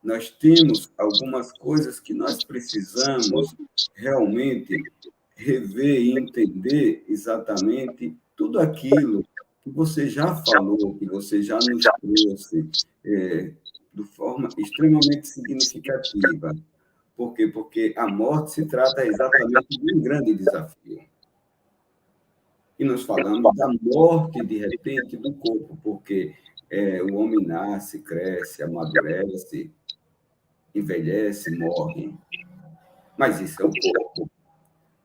Nós temos algumas coisas que nós precisamos realmente rever e entender exatamente tudo aquilo que você já falou, que você já nos trouxe de forma extremamente significativa. Por quê? Porque a morte se trata exatamente de um grande desafio. E nós falamos da morte, de repente, do corpo, porque o homem nasce, cresce, amadurece, envelhece, morre. Mas isso é o corpo.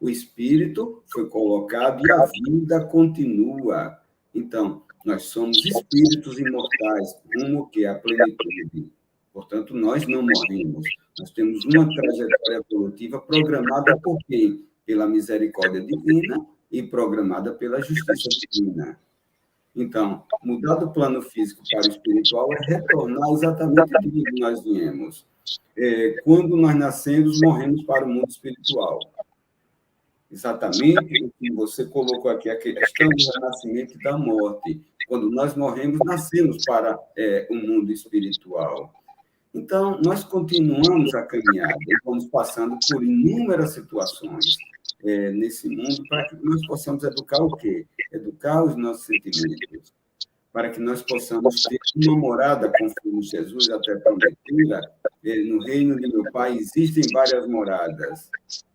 O espírito foi colocado e a vida continua. Então, nós somos espíritos imortais, rumo que à plenitude. Portanto, nós não morremos. Nós temos uma trajetória evolutiva programada por quem? Pela misericórdia divina e programada pela justiça divina. Então, mudar do plano físico para o espiritual é retornar exatamente de onde nós viemos. Quando nós nascemos, morremos para o mundo espiritual. Exatamente o que você colocou aqui, a questão do renascimento e da morte. Quando nós morremos, nascemos para o mundo espiritual. Então, nós continuamos a caminhada e vamos passando por inúmeras situações nesse mundo para que nós possamos educar o quê? Educar os nossos sentimentos, para que nós possamos ter uma morada, conforme Jesus até prometera, no reino de meu Pai existem várias moradas.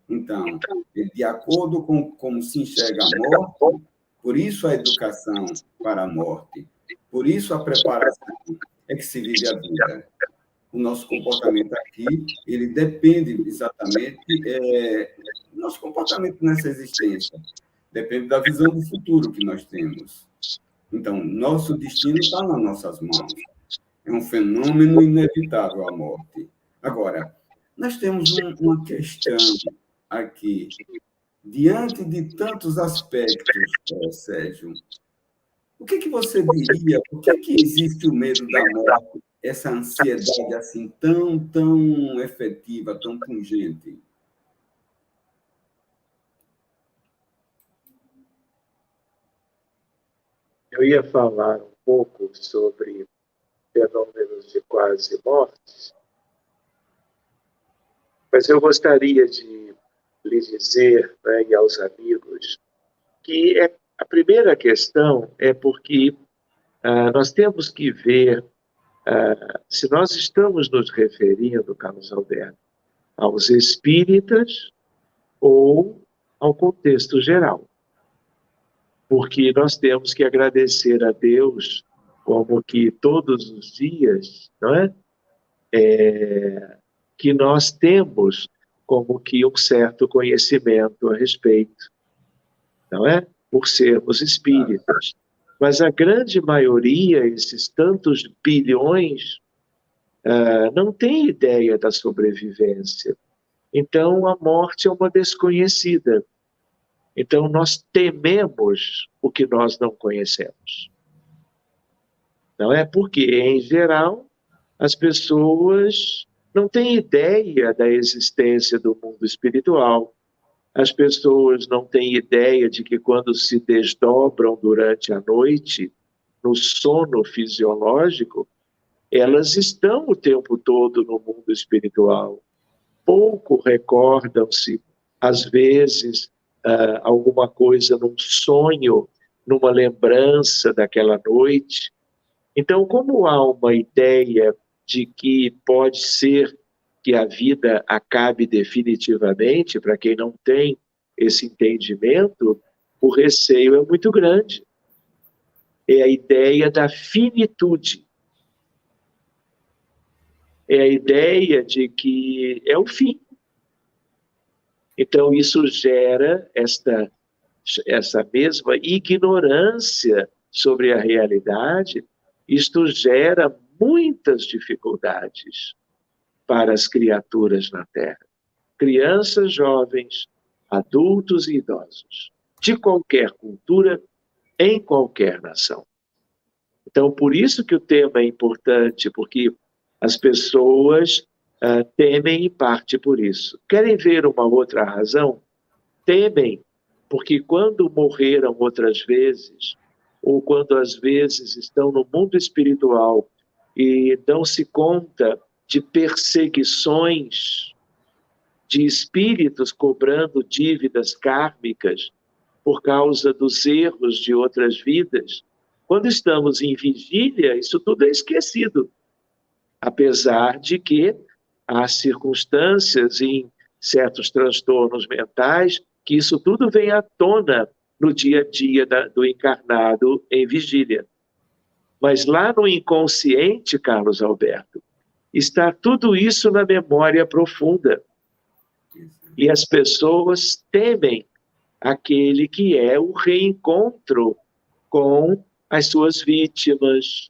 Então, de acordo com como se enxerga a morte, por isso a educação para a morte, por isso a preparação é que se vive a vida. O nosso comportamento aqui, ele depende exatamente do nosso comportamento nessa existência, depende da visão do futuro que nós temos. Então, nosso destino está nas nossas mãos. É um fenômeno inevitável a morte. Agora, nós temos uma questão aqui, diante de tantos aspectos, Sérgio, o que você diria? Por que existe o medo da morte, essa ansiedade assim tão efetiva, tão pungente? Eu ia falar um pouco sobre fenômenos de quase mortes, mas eu gostaria de lhe dizer, né, e aos amigos, que a primeira questão é porque nós temos que ver se nós estamos nos referindo, Carlos Alberto, aos espíritas ou ao contexto geral. Porque nós temos que agradecer a Deus como que todos os dias, não é? Que nós temos como que um certo conhecimento a respeito, não é? Por sermos espíritas. Mas a grande maioria, esses tantos bilhões, não tem ideia da sobrevivência. Então, a morte é uma desconhecida. Então, nós tememos o que nós não conhecemos. Não é? Porque, em geral, as pessoas não têm ideia da existência do mundo espiritual. As pessoas não têm ideia de que quando se desdobram durante a noite, no sono fisiológico, elas estão o tempo todo no mundo espiritual. Pouco recordam-se, às vezes, alguma coisa num sonho, numa lembrança daquela noite. Então, como há uma ideia de que pode ser que a vida acabe definitivamente, para quem não tem esse entendimento, o receio é muito grande. É a ideia da finitude. É a ideia de que é o fim. Então, isso gera essa mesma ignorância sobre a realidade. Isto gera muitas dificuldades para as criaturas na Terra. crianças, jovens, adultos e idosos, de qualquer cultura, em qualquer nação. Então, por isso que o tema é importante, porque as pessoas temem em parte por isso. Querem ver uma outra razão? Temem, porque quando morreram outras vezes, ou quando às vezes estão no mundo espiritual e dão-se conta de perseguições de espíritos cobrando dívidas kármicas por causa dos erros de outras vidas, quando estamos em vigília, isso tudo é esquecido. Apesar de que há circunstâncias em certos transtornos mentais que isso tudo vem à tona no dia a dia do encarnado em vigília. Mas lá no inconsciente, Carlos Alberto, está tudo isso na memória profunda. E as pessoas temem aquele que é o reencontro com as suas vítimas,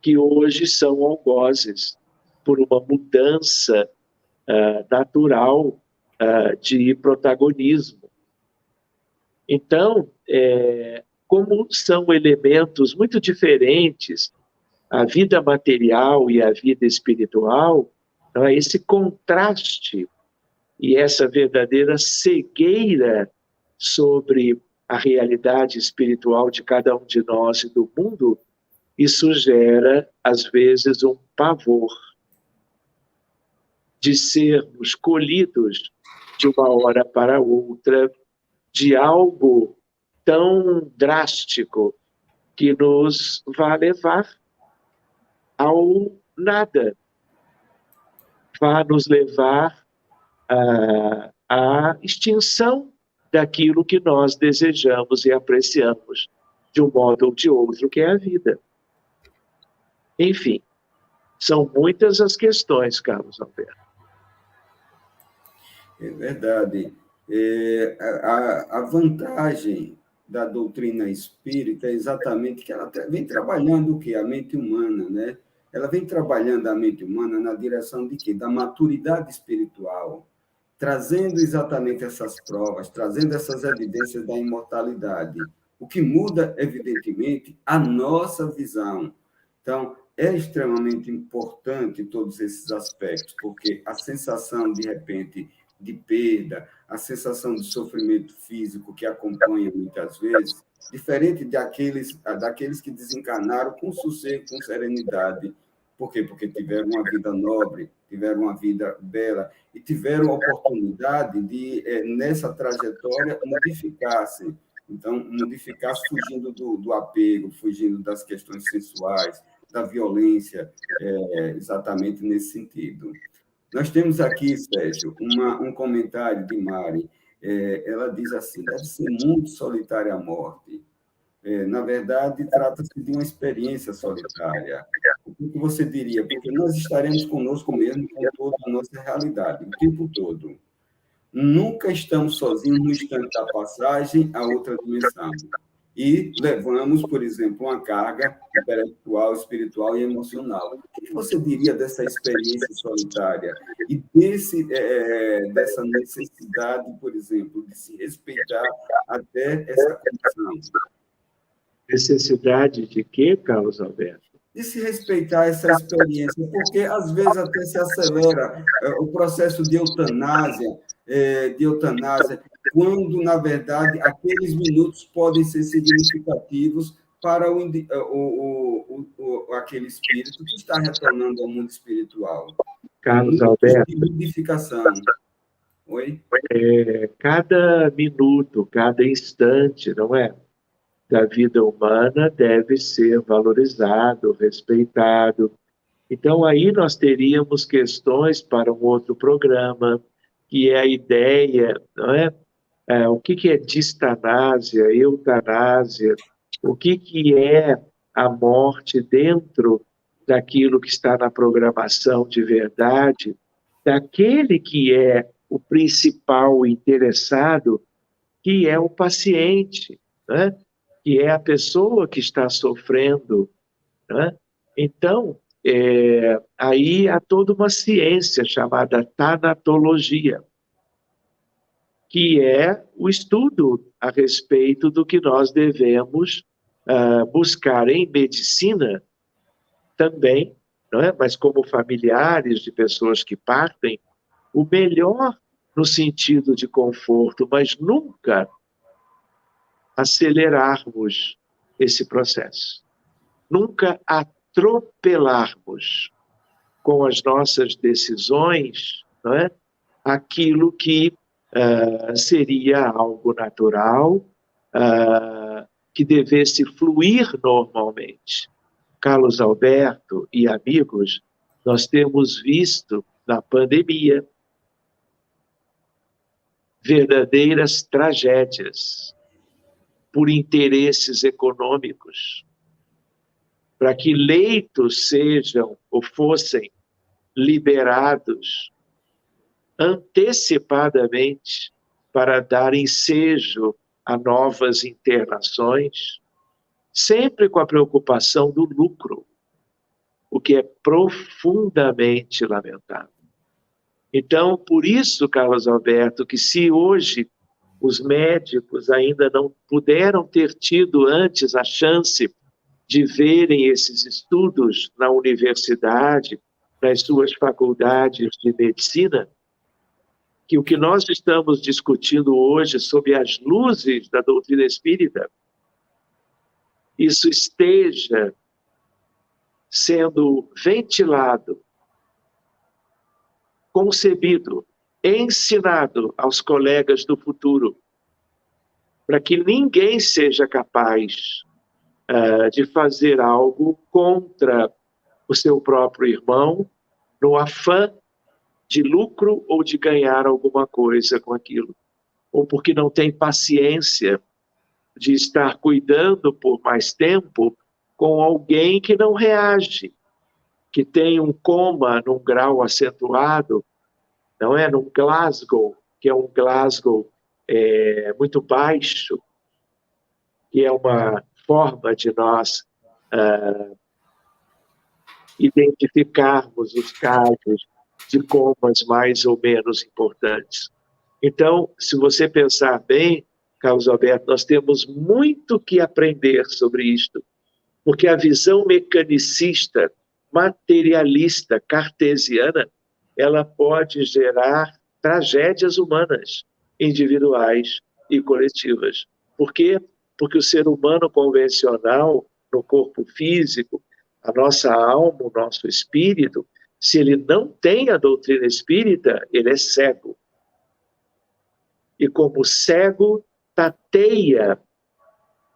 que hoje são algozes por uma mudança natural de protagonismo. Então, como são elementos muito diferentes, a vida material e a vida espiritual, esse contraste e essa verdadeira cegueira sobre a realidade espiritual de cada um de nós e do mundo, isso gera, às vezes, um pavor de sermos colhidos de uma hora para outra de algo tão drástico que nos vai levar ao nada, vai nos levar à extinção daquilo que nós desejamos e apreciamos de um modo ou de outro, que é a vida. Enfim, são muitas as questões, Carlos Alberto. É verdade. A vantagem da doutrina espírita é exatamente que ela vem trabalhando o quê? A mente humana, né? Ela vem trabalhando a mente humana na direção de quê? Da maturidade espiritual, trazendo exatamente essas provas, trazendo essas evidências da imortalidade. O que muda, evidentemente, a nossa visão. Então, é extremamente importante todos esses aspectos, porque a sensação, de repente, de perda, a sensação de sofrimento físico que acompanha muitas vezes, diferente daqueles que desencarnaram com sossego, com serenidade. Por quê? Porque tiveram uma vida nobre, tiveram uma vida bela e tiveram a oportunidade de, nessa trajetória, modificar-se. Então, modificar-se fugindo do apego, fugindo das questões sensuais, da violência, exatamente nesse sentido. Nós temos aqui, Sérgio, um comentário de Mari. Ela diz assim: deve ser muito solitária a morte. Na verdade, trata-se de uma experiência solitária. O que você diria? Porque nós estaremos conosco mesmo com toda a nossa realidade, o tempo todo. Nunca estamos sozinhos no instante da passagem a outra dimensão. E levamos, por exemplo, uma carga intelectual, espiritual e emocional. O que você diria dessa experiência solitária e dessa necessidade, por exemplo, de se respeitar até essa condição? Necessidade de quê, Carlos Alberto? De se respeitar essa experiência, porque às vezes até se acelera o processo de eutanásia, quando, na verdade, aqueles minutos podem ser significativos para aquele espírito que está retornando ao mundo espiritual. Carlos Alberto, de modificação. Oi? Cada minuto, cada instante, não é? Da vida humana deve ser valorizado, respeitado. Então, aí nós teríamos questões para um outro programa, que é a ideia, não é? O que é distanásia, eutanásia, o que é a morte dentro daquilo que está na programação de verdade, daquele que é o principal interessado, que é o paciente, né? Que é a pessoa que está sofrendo, né? Então, aí há toda uma ciência chamada tanatologia, que é o estudo a respeito do que nós devemos buscar em medicina também, não é? Mas como familiares de pessoas que partem, o melhor no sentido de conforto, mas nunca acelerarmos esse processo. Nunca atropelarmos com as nossas decisões, não é? Aquilo que seria algo natural, que devesse fluir normalmente. Carlos Alberto e amigos, nós temos visto na pandemia verdadeiras tragédias por interesses econômicos, para que leitos sejam ou fossem liberados antecipadamente para dar ensejo a novas internações, sempre com a preocupação do lucro, o que é profundamente lamentável. Então, por isso, Carlos Alberto, que se hoje os médicos ainda não puderam ter tido antes a chance de verem esses estudos na universidade, nas suas faculdades de medicina, que o que nós estamos discutindo hoje sob as luzes da doutrina espírita, isso esteja sendo ventilado, concebido, ensinado aos colegas do futuro, para que ninguém seja capaz de fazer algo contra o seu próprio irmão, no afã de lucro ou de ganhar alguma coisa com aquilo, ou porque não tem paciência de estar cuidando por mais tempo com alguém que não reage, que tem um coma num grau acentuado, não é? Num Glasgow, que é um Glasgow muito baixo, que é uma forma de nós identificarmos os casos de comas mais ou menos importantes. Então, se você pensar bem, Carlos Alberto, nós temos muito que aprender sobre isto, porque a visão mecanicista, materialista, cartesiana, ela pode gerar tragédias humanas, individuais e coletivas. Por quê? Porque o ser humano convencional, no corpo físico, a nossa alma, o nosso espírito, se ele não tem a doutrina espírita, ele é cego. E como cego, tateia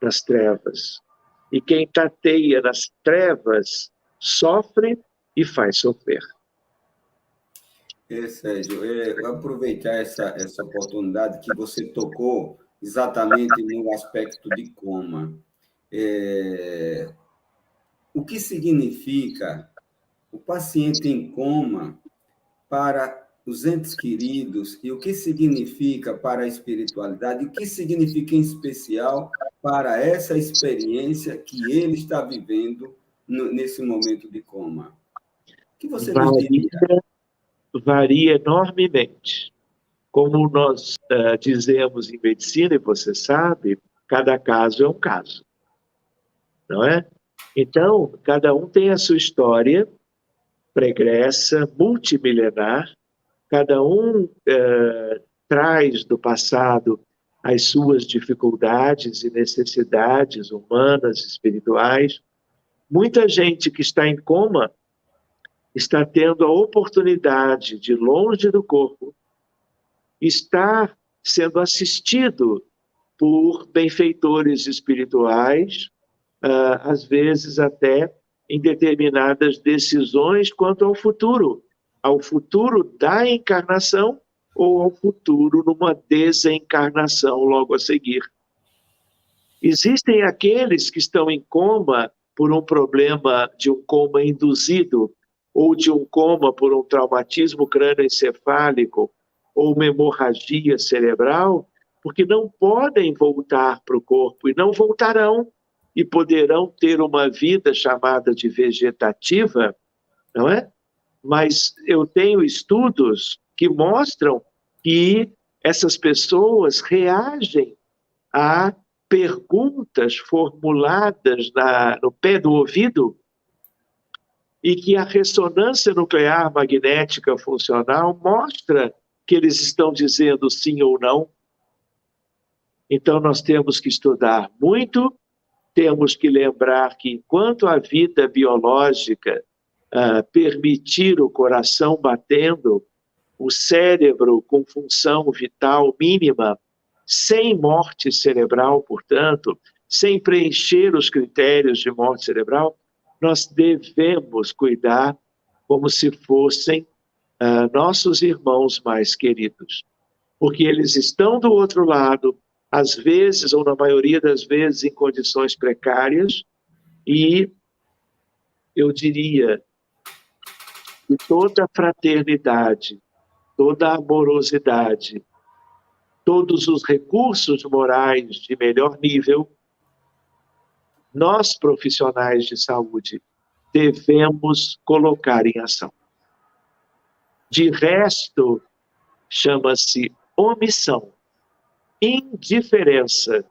nas trevas. E quem tateia nas trevas, sofre e faz sofrer. Sérgio, eu vou aproveitar essa oportunidade que você tocou exatamente no aspecto de coma. O que significa o paciente em coma para os entes queridos e o que significa para a espiritualidade, o que significa em especial para essa experiência que ele está vivendo nesse momento de coma? O que você nos diria? Varia enormemente. Como nós dizemos em medicina, e você sabe, cada caso é um caso, não é? Então, cada um tem a sua história pregressa, multimilenar, cada um traz do passado as suas dificuldades e necessidades humanas, espirituais. Muita gente que está em coma está tendo a oportunidade de, longe do corpo, estar sendo assistido por benfeitores espirituais, às vezes até em determinadas decisões quanto ao futuro da encarnação ou ao futuro numa desencarnação logo a seguir. Existem aqueles que estão em coma por um problema de um coma induzido ou de um coma por um traumatismo crânioencefálico ou uma hemorragia cerebral, porque não podem voltar para o corpo e não voltarão e poderão ter uma vida chamada de vegetativa não é? Mas eu tenho estudos que mostram que essas pessoas reagem a perguntas formuladas no pé do ouvido e que a ressonância nuclear magnética funcional mostra que eles estão dizendo sim ou não. Então, nós temos que estudar muito, temos que lembrar que, enquanto a vida biológica permitir o coração batendo, o cérebro com função vital mínima, sem morte cerebral, portanto, sem preencher os critérios de morte cerebral, nós devemos cuidar como se fossem nossos irmãos mais queridos. Porque eles estão do outro lado, às vezes, ou na maioria das vezes, em condições precárias, e eu diria que toda fraternidade, toda amorosidade, todos os recursos morais de melhor nível, nós, profissionais de saúde, devemos colocar em ação. De resto, chama-se omissão, indiferença,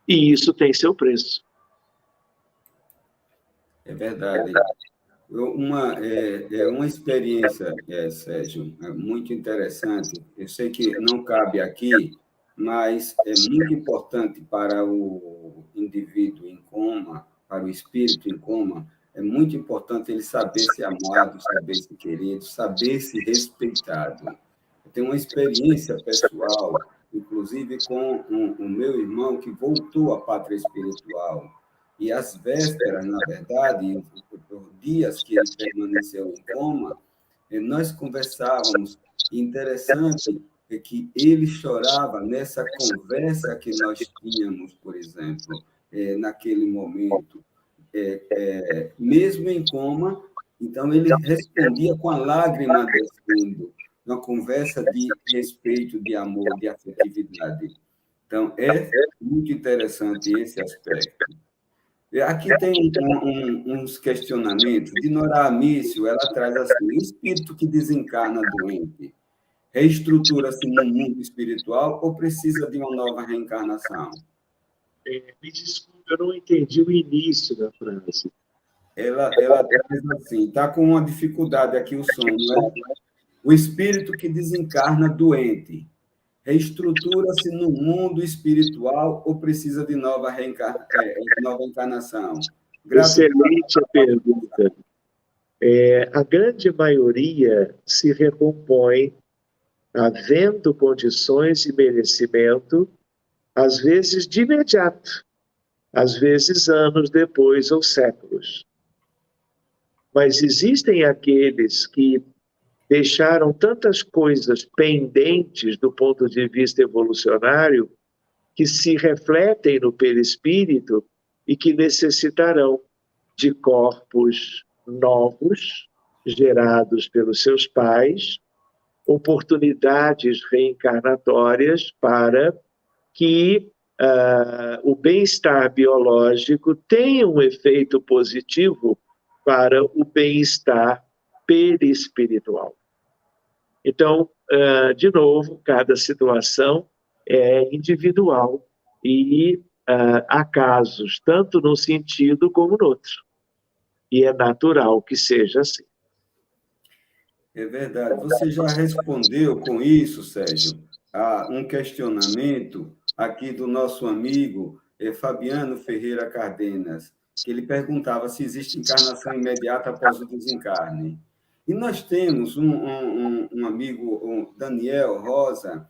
e isso tem seu preço. É verdade. Uma experiência, Sérgio, muito interessante. Eu sei que não cabe aqui, mas é muito importante para o indivíduo em coma, para o espírito em coma, é muito importante ele saber ser amado, saber ser querido, saber ser respeitado. Eu tenho uma experiência pessoal, inclusive com o meu irmão que voltou à pátria espiritual. E as vésperas, na verdade, os dias que ele permaneceu em coma, nós conversávamos. Interessante é que ele chorava nessa conversa que nós tínhamos, por exemplo, naquele momento. Mesmo em coma, então ele respondia com a lágrima descendo, uma conversa de respeito, de amor, de afetividade. Então, é muito interessante esse aspecto. Aqui tem uns questionamentos. De Nora Amício, ela traz assim: o espírito que desencarna doente reestrutura-se no mundo espiritual ou precisa de uma nova reencarnação? Me desculpe, eu não entendi o início da frase. Ela traz assim, está com uma dificuldade aqui o som, não é? O espírito que desencarna doente reestrutura-se no mundo espiritual ou precisa de nova encarnação? Excelente pergunta. A grande maioria se recompõe havendo condições de merecimento, às vezes de imediato, às vezes anos depois ou séculos. Mas existem aqueles que deixaram tantas coisas pendentes do ponto de vista evolucionário que se refletem no perispírito e que necessitarão de corpos novos, gerados pelos seus pais, oportunidades reencarnatórias para que o bem-estar biológico tenha um efeito positivo para o bem-estar perispiritual. Então, de novo, cada situação é individual e há casos, tanto num sentido como no outro. E é natural que seja assim. É verdade. Você já respondeu com isso, Sérgio, a um questionamento aqui do nosso amigo Fabiano Ferreira Cardenas, que ele perguntava se existe encarnação imediata após o desencarne. E nós temos um amigo, o Daniel Rosa,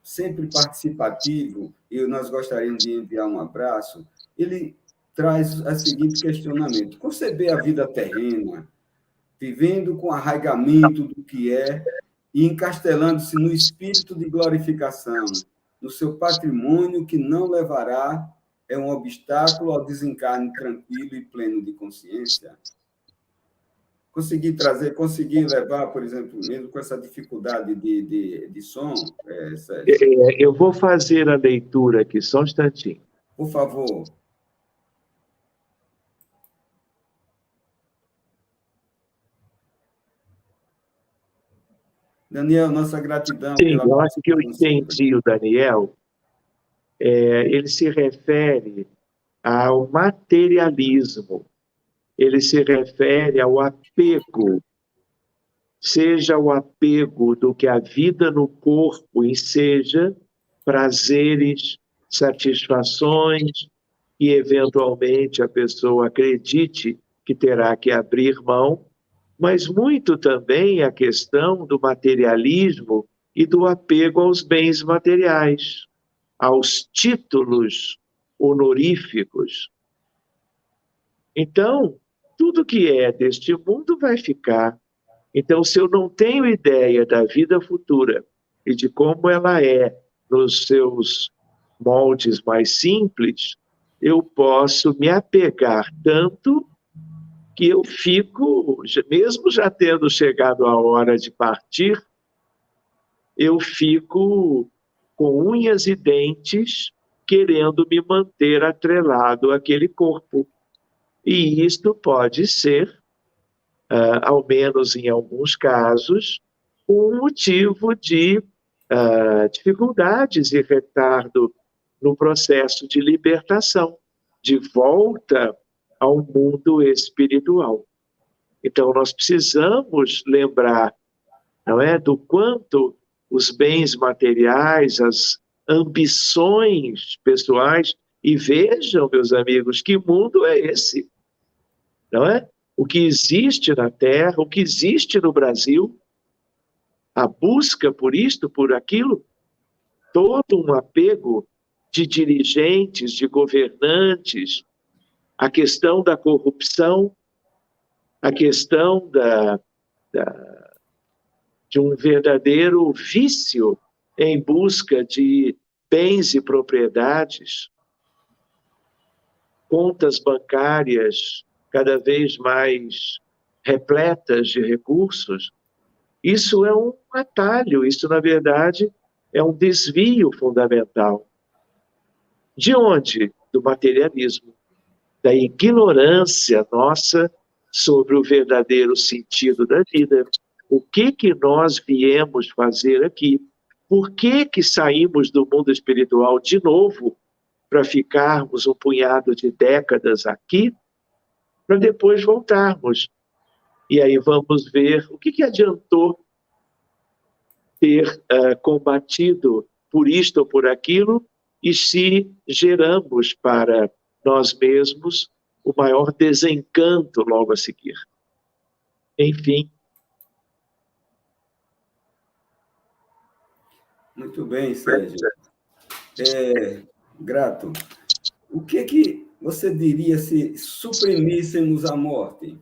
sempre participativo, e nós gostaríamos de enviar um abraço. Ele traz o seguinte questionamento: conceber a vida terrena, vivendo com arraigamento do que é e encastelando-se no espírito de glorificação, no seu patrimônio que não levará, é um obstáculo ao desencarne tranquilo e pleno de consciência? Consegui levar, por exemplo, mesmo com essa dificuldade de som, Sérgio? Eu vou fazer a leitura aqui, só um instantinho. Por favor. Daniel, nossa gratidão Sim, pela eu acho que eu participação. entendi o Daniel. Ele se refere ao materialismo, ele se refere ao apego, seja o apego do que a vida no corpo enseja, prazeres, satisfações, e eventualmente a pessoa acredite que terá que abrir mão, mas muito também a questão do materialismo e do apego aos bens materiais, aos títulos honoríficos. Então, tudo que é deste mundo vai ficar. Então, se eu não tenho ideia da vida futura e de como ela é nos seus moldes mais simples, eu posso me apegar tanto que eu fico, mesmo já tendo chegado a hora de partir, eu fico com unhas e dentes querendo me manter atrelado àquele corpo. E isto pode ser, ao menos em alguns casos, um motivo de dificuldades e retardo no processo de libertação, de volta ao mundo espiritual. Então, nós precisamos lembrar, não é, do quanto os bens materiais, as ambições pessoais, e vejam, meus amigos, que mundo é esse, não é? O que existe na Terra, o que existe no Brasil, a busca por isto, por aquilo, todo um apego de dirigentes, de governantes, a questão da corrupção, a questão de um verdadeiro vício em busca de bens e propriedades, contas bancárias cada vez mais repletas de recursos. Isso é um atalho, isso, na verdade, é um desvio fundamental. De onde? Do materialismo, da ignorância nossa sobre o verdadeiro sentido da vida. O que nós viemos fazer aqui? Por que saímos do mundo espiritual de novo para ficarmos um punhado de décadas aqui, para depois voltarmos? E aí vamos ver o que adiantou ter combatido por isto ou por aquilo, e se geramos para nós mesmos o maior desencanto logo a seguir. Enfim. Muito bem, Sérgio. Grato. O que você diria se suprimíssemos a morte?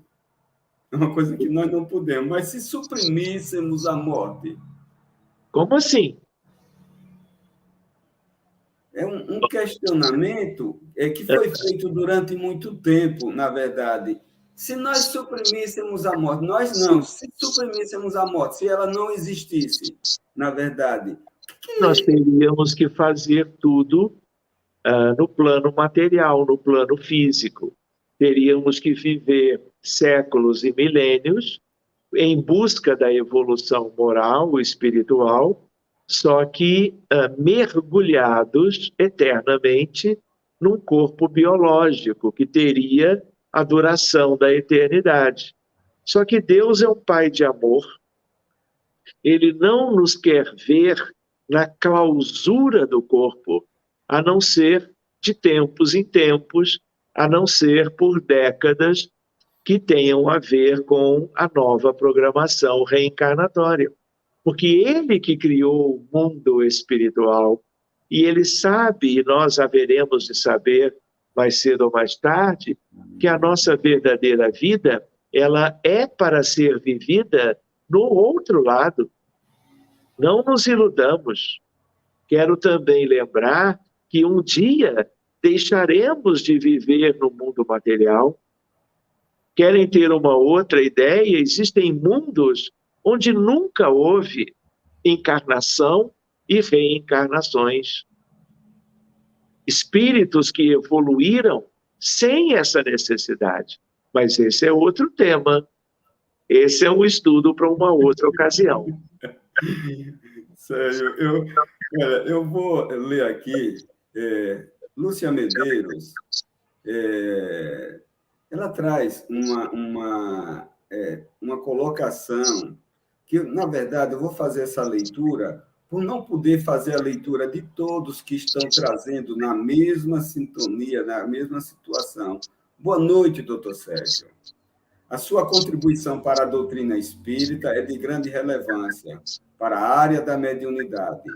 É uma coisa que nós não podemos, mas se suprimíssemos a morte? Como assim? É um questionamento que foi feito durante muito tempo, na verdade. Se nós suprimíssemos a morte, nós não, se suprimíssemos a morte, se ela não existisse, na verdade, nós teríamos que fazer tudo no plano material, no plano físico. Teríamos que viver séculos e milênios em busca da evolução moral, espiritual, só que mergulhados eternamente num corpo biológico que teria a duração da eternidade. Só que Deus é um Pai de amor, Ele não nos quer ver na clausura do corpo, a não ser de tempos em tempos, a não ser por décadas que tenham a ver com a nova programação reencarnatória. Porque Ele que criou o mundo espiritual, e Ele sabe, e nós haveremos de saber mais cedo ou mais tarde, que a nossa verdadeira vida, ela é para ser vivida no outro lado. Não nos iludamos. Quero também lembrar que um dia deixaremos de viver no mundo material. Querem ter uma outra ideia? Existem mundos onde nunca houve encarnação e reencarnações. Espíritos que evoluíram sem essa necessidade. Mas esse é outro tema. Esse é um estudo para uma outra ocasião. Sérgio, eu vou ler aqui, Lúcia Medeiros, ela traz uma colocação que, na verdade, eu vou fazer essa leitura por não poder fazer a leitura de todos que estão trazendo na mesma sintonia, na mesma situação. Boa noite, doutor Sérgio. A sua contribuição para a doutrina espírita é de grande relevância para a área da mediunidade.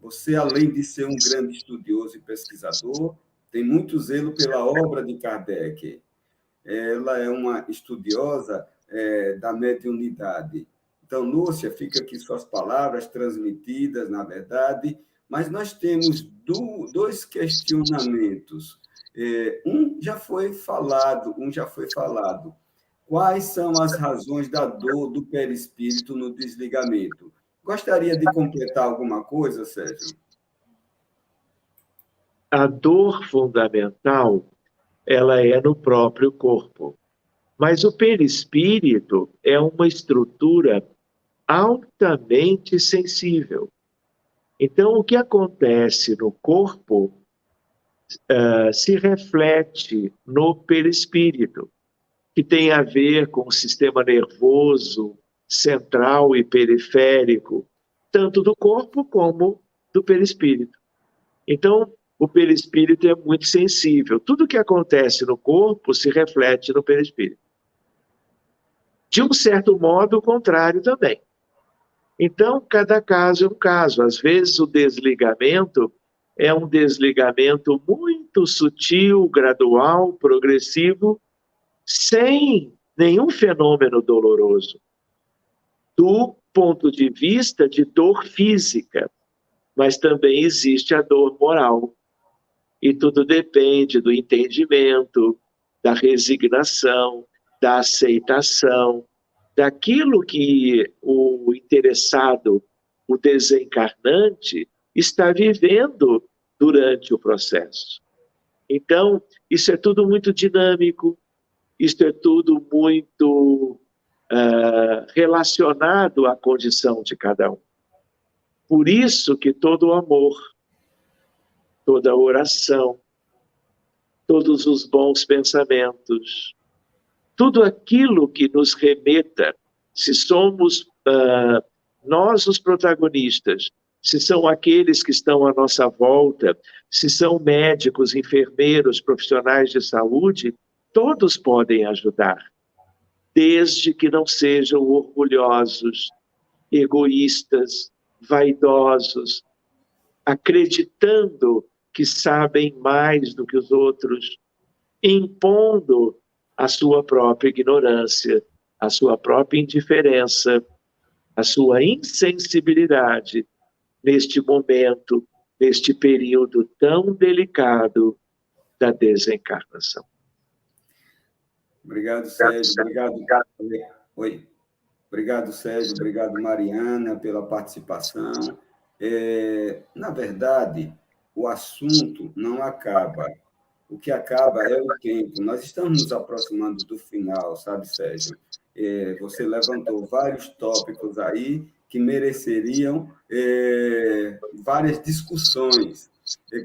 Você, além de ser um grande estudioso e pesquisador, tem muito zelo pela obra de Kardec. Ela é uma estudiosa da mediunidade. Então, Lúcia, fica aqui suas palavras transmitidas, na verdade, mas nós temos dois questionamentos. Um já foi falado. Quais são as razões da dor do perispírito no desligamento? Gostaria de completar alguma coisa, Sérgio? A dor fundamental, ela é no próprio corpo. Mas o perispírito é uma estrutura altamente sensível. Então, o que acontece no corpo se reflete no perispírito, que tem a ver com o sistema nervoso central e periférico, tanto do corpo como do perispírito. Então, o perispírito é muito sensível. Tudo que acontece no corpo se reflete no perispírito. De um certo modo, o contrário também. Então, cada caso é um caso. Às vezes, o desligamento é um desligamento muito sutil, gradual, progressivo, sem nenhum fenômeno doloroso, do ponto de vista de dor física, mas também existe a dor moral. E tudo depende do entendimento, da resignação, da aceitação, daquilo que o interessado, o desencarnante, está vivendo durante o processo. Então, isso é tudo muito dinâmico, isso é tudo muito relacionado à condição de cada um. Por isso que todo o amor, toda a oração, todos os bons pensamentos, tudo aquilo que nos remeta, se somos nós os protagonistas, se são aqueles que estão à nossa volta, se são médicos, enfermeiros, profissionais de saúde, todos podem ajudar, desde que não sejam orgulhosos, egoístas, vaidosos, acreditando que sabem mais do que os outros, impondo a sua própria ignorância, a sua própria indiferença, a sua insensibilidade neste momento, neste período tão delicado da desencarnação. Obrigado, Sérgio. Oi. Obrigado, Sérgio. Obrigado, Mariana, pela participação. Na verdade, o assunto não acaba. O que acaba é o tempo. Nós estamos nos aproximando do final, sabe, Sérgio? Você levantou vários tópicos aí que mereceriam várias discussões.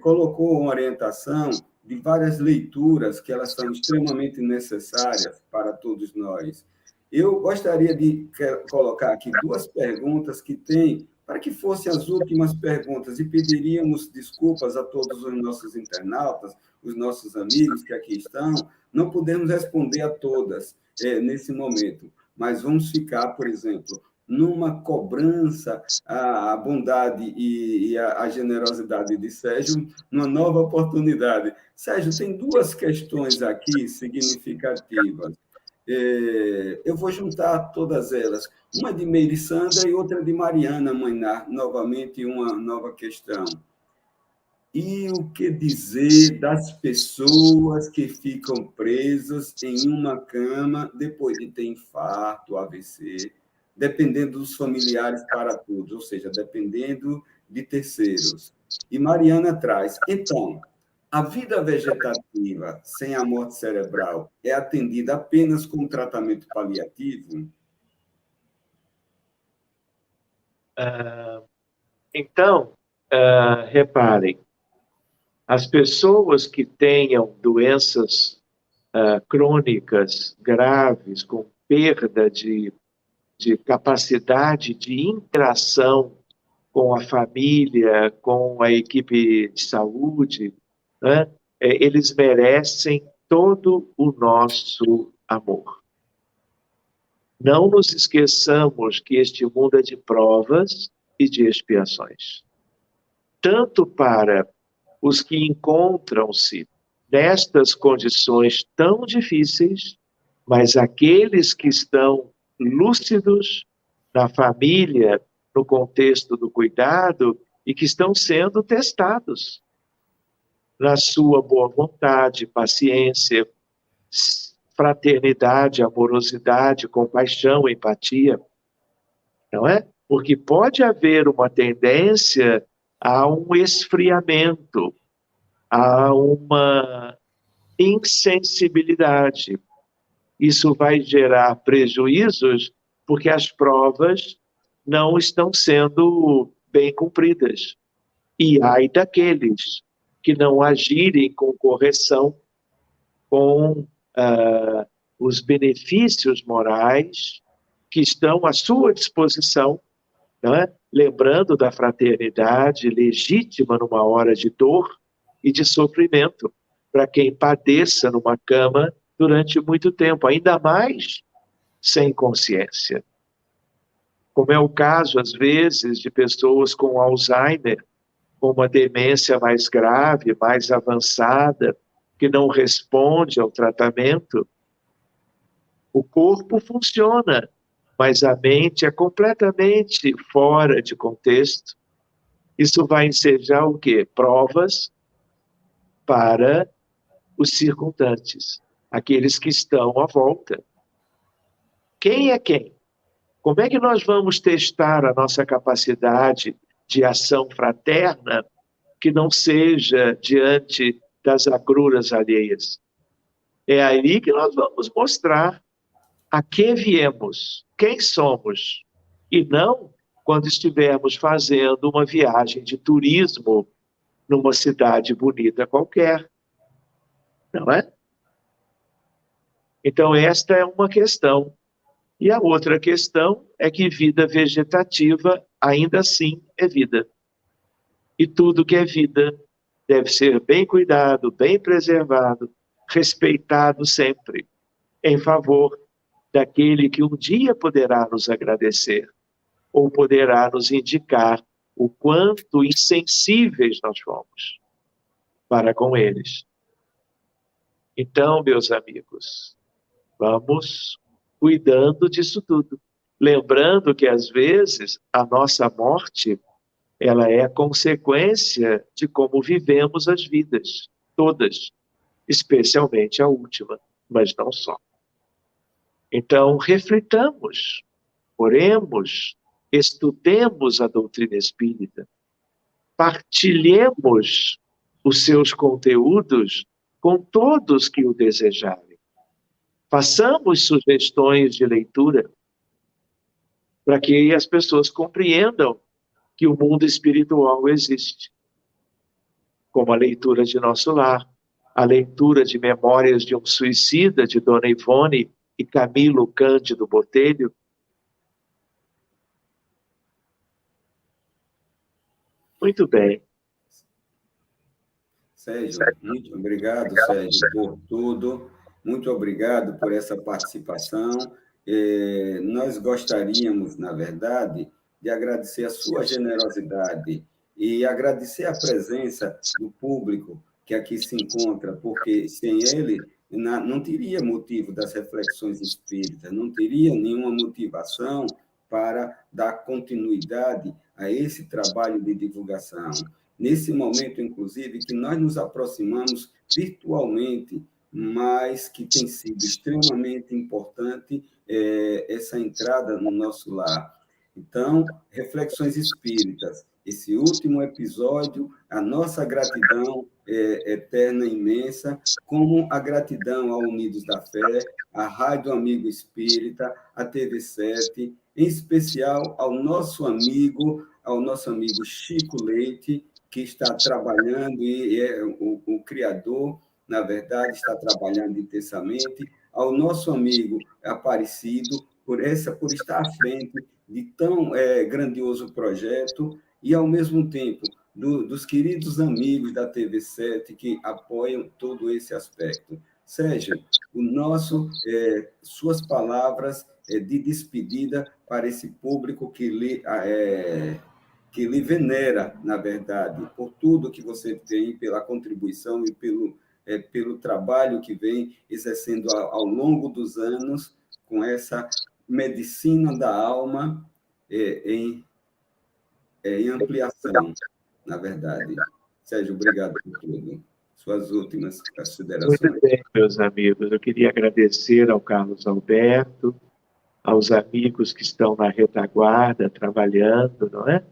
Colocou uma orientação de várias leituras que elas são extremamente necessárias para todos nós. Eu gostaria de colocar aqui duas perguntas que tem, para que fossem as últimas perguntas, e pediríamos desculpas a todos os nossos internautas, os nossos amigos que aqui estão, não podemos responder a todas nesse momento, mas vamos ficar, por exemplo, numa cobrança à bondade e à generosidade de Sérgio, numa nova oportunidade. Sérgio, tem duas questões aqui significativas. Eu vou juntar todas elas. Uma de Meire Sandra e outra de Mariana Maynard, novamente uma nova questão. E o que dizer das pessoas que ficam presas em uma cama depois de ter infarto, AVC, dependendo dos familiares para todos, ou seja, dependendo de terceiros? E Mariana traz, então, a vida vegetativa sem a morte cerebral é atendida apenas com tratamento paliativo? Então, reparem, as pessoas que tenham doenças crônicas graves, com perda de capacidade de interação com a família, com a equipe de saúde, né? Eles merecem todo o nosso amor. Não nos esqueçamos que este mundo é de provas e de expiações. Tanto para os que encontram-se nestas condições tão difíceis, mas aqueles que estão lúcidos na família, no contexto do cuidado, e que estão sendo testados na sua boa vontade, paciência, fraternidade, amorosidade, compaixão, empatia, não é? Porque pode haver uma tendência a um esfriamento, a uma insensibilidade. Isso vai gerar prejuízos porque as provas não estão sendo bem cumpridas. E ai daqueles que não agirem com correção, com os benefícios morais que estão à sua disposição, não é? Lembrando da fraternidade legítima numa hora de dor e de sofrimento, para quem padeça numa cama durante muito tempo, ainda mais sem consciência. Como é o caso, às vezes, de pessoas com Alzheimer, com uma demência mais grave, mais avançada, que não responde ao tratamento. O corpo funciona, mas a mente é completamente fora de contexto. Isso vai ensejar o quê? Provas para os circundantes, aqueles que estão à volta. Quem é quem? Como é que nós vamos testar a nossa capacidade de ação fraterna que não seja diante das agruras alheias? É aí que nós vamos mostrar a que viemos, quem somos, e não quando estivermos fazendo uma viagem de turismo numa cidade bonita qualquer, não é? Então, esta é uma questão. E a outra questão é que vida vegetativa, ainda assim, é vida. E tudo que é vida deve ser bem cuidado, bem preservado, respeitado sempre, em favor daquele que um dia poderá nos agradecer, ou poderá nos indicar o quanto insensíveis nós fomos para com eles. Então, meus amigos, vamos cuidando disso tudo. Lembrando que, às vezes, a nossa morte, ela é consequência de como vivemos as vidas, todas, especialmente a última, mas não só. Então, reflitamos, oremos, estudemos a doutrina espírita, partilhemos os seus conteúdos com todos que o desejarem. Façamos sugestões de leitura para que as pessoas compreendam que o mundo espiritual existe. Como a leitura de Nosso Lar, a leitura de Memórias de um Suicida, de Dona Ivone e Camilo Cândido Botelho. Muito bem. Sérgio, muito obrigado, Sérgio, por tudo. Muito obrigado por essa participação. Nós gostaríamos, na verdade, de agradecer a sua generosidade e agradecer a presença do público que aqui se encontra, porque sem ele não teria motivo das reflexões espíritas, não teria nenhuma motivação para dar continuidade a esse trabalho de divulgação. Nesse momento, inclusive, que nós nos aproximamos virtualmente, mas que tem sido extremamente importante essa entrada no nosso lar. Então, Reflexões Espíritas, esse último episódio, a nossa gratidão eterna e imensa, como a gratidão ao Unidos da Fé, à Rádio Amigo Espírita, à TV7, em especial ao nosso amigo Chico Leite, que está trabalhando, e é o criador, na verdade, está trabalhando intensamente, ao nosso amigo Aparecido, por estar à frente de tão grandioso projeto, e, ao mesmo tempo, dos queridos amigos da TV7 que apoiam todo esse aspecto. Sérgio, suas palavras de despedida para esse público que lhe venera, na verdade, por tudo que você tem, pela contribuição e pelo trabalho que vem exercendo ao longo dos anos com essa medicina da alma em ampliação, na verdade. Sérgio, obrigado por tudo. Suas últimas considerações. Muito bem, meus amigos. Eu queria agradecer ao Carlos Alberto, aos amigos que estão na retaguarda, trabalhando, não é?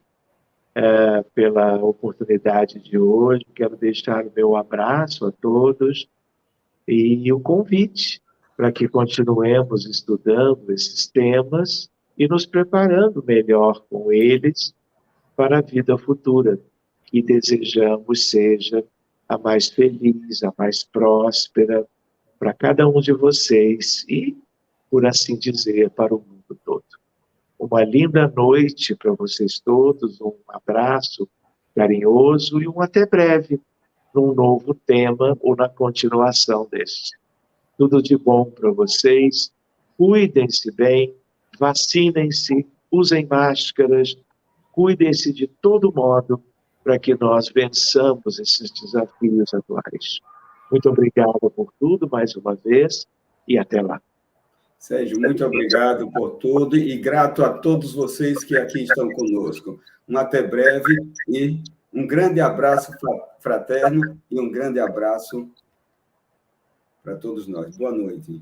Pela oportunidade de hoje. Quero deixar o meu abraço a todos e o convite para que continuemos estudando esses temas e nos preparando melhor com eles para a vida futura, que desejamos seja a mais feliz, a mais próspera para cada um de vocês e, por assim dizer, para o mundo todo. Uma linda noite para vocês todos, um abraço carinhoso e um até breve, num novo tema ou na continuação deste. Tudo de bom para vocês, cuidem-se bem, vacinem-se, usem máscaras, cuidem-se de todo modo para que nós vençamos esses desafios atuais. Muito obrigado por tudo, mais uma vez, e até lá. Sérgio, muito obrigado por tudo e grato a todos vocês que aqui estão conosco. Um até breve e um grande abraço fraterno e um grande abraço para todos nós. Boa noite.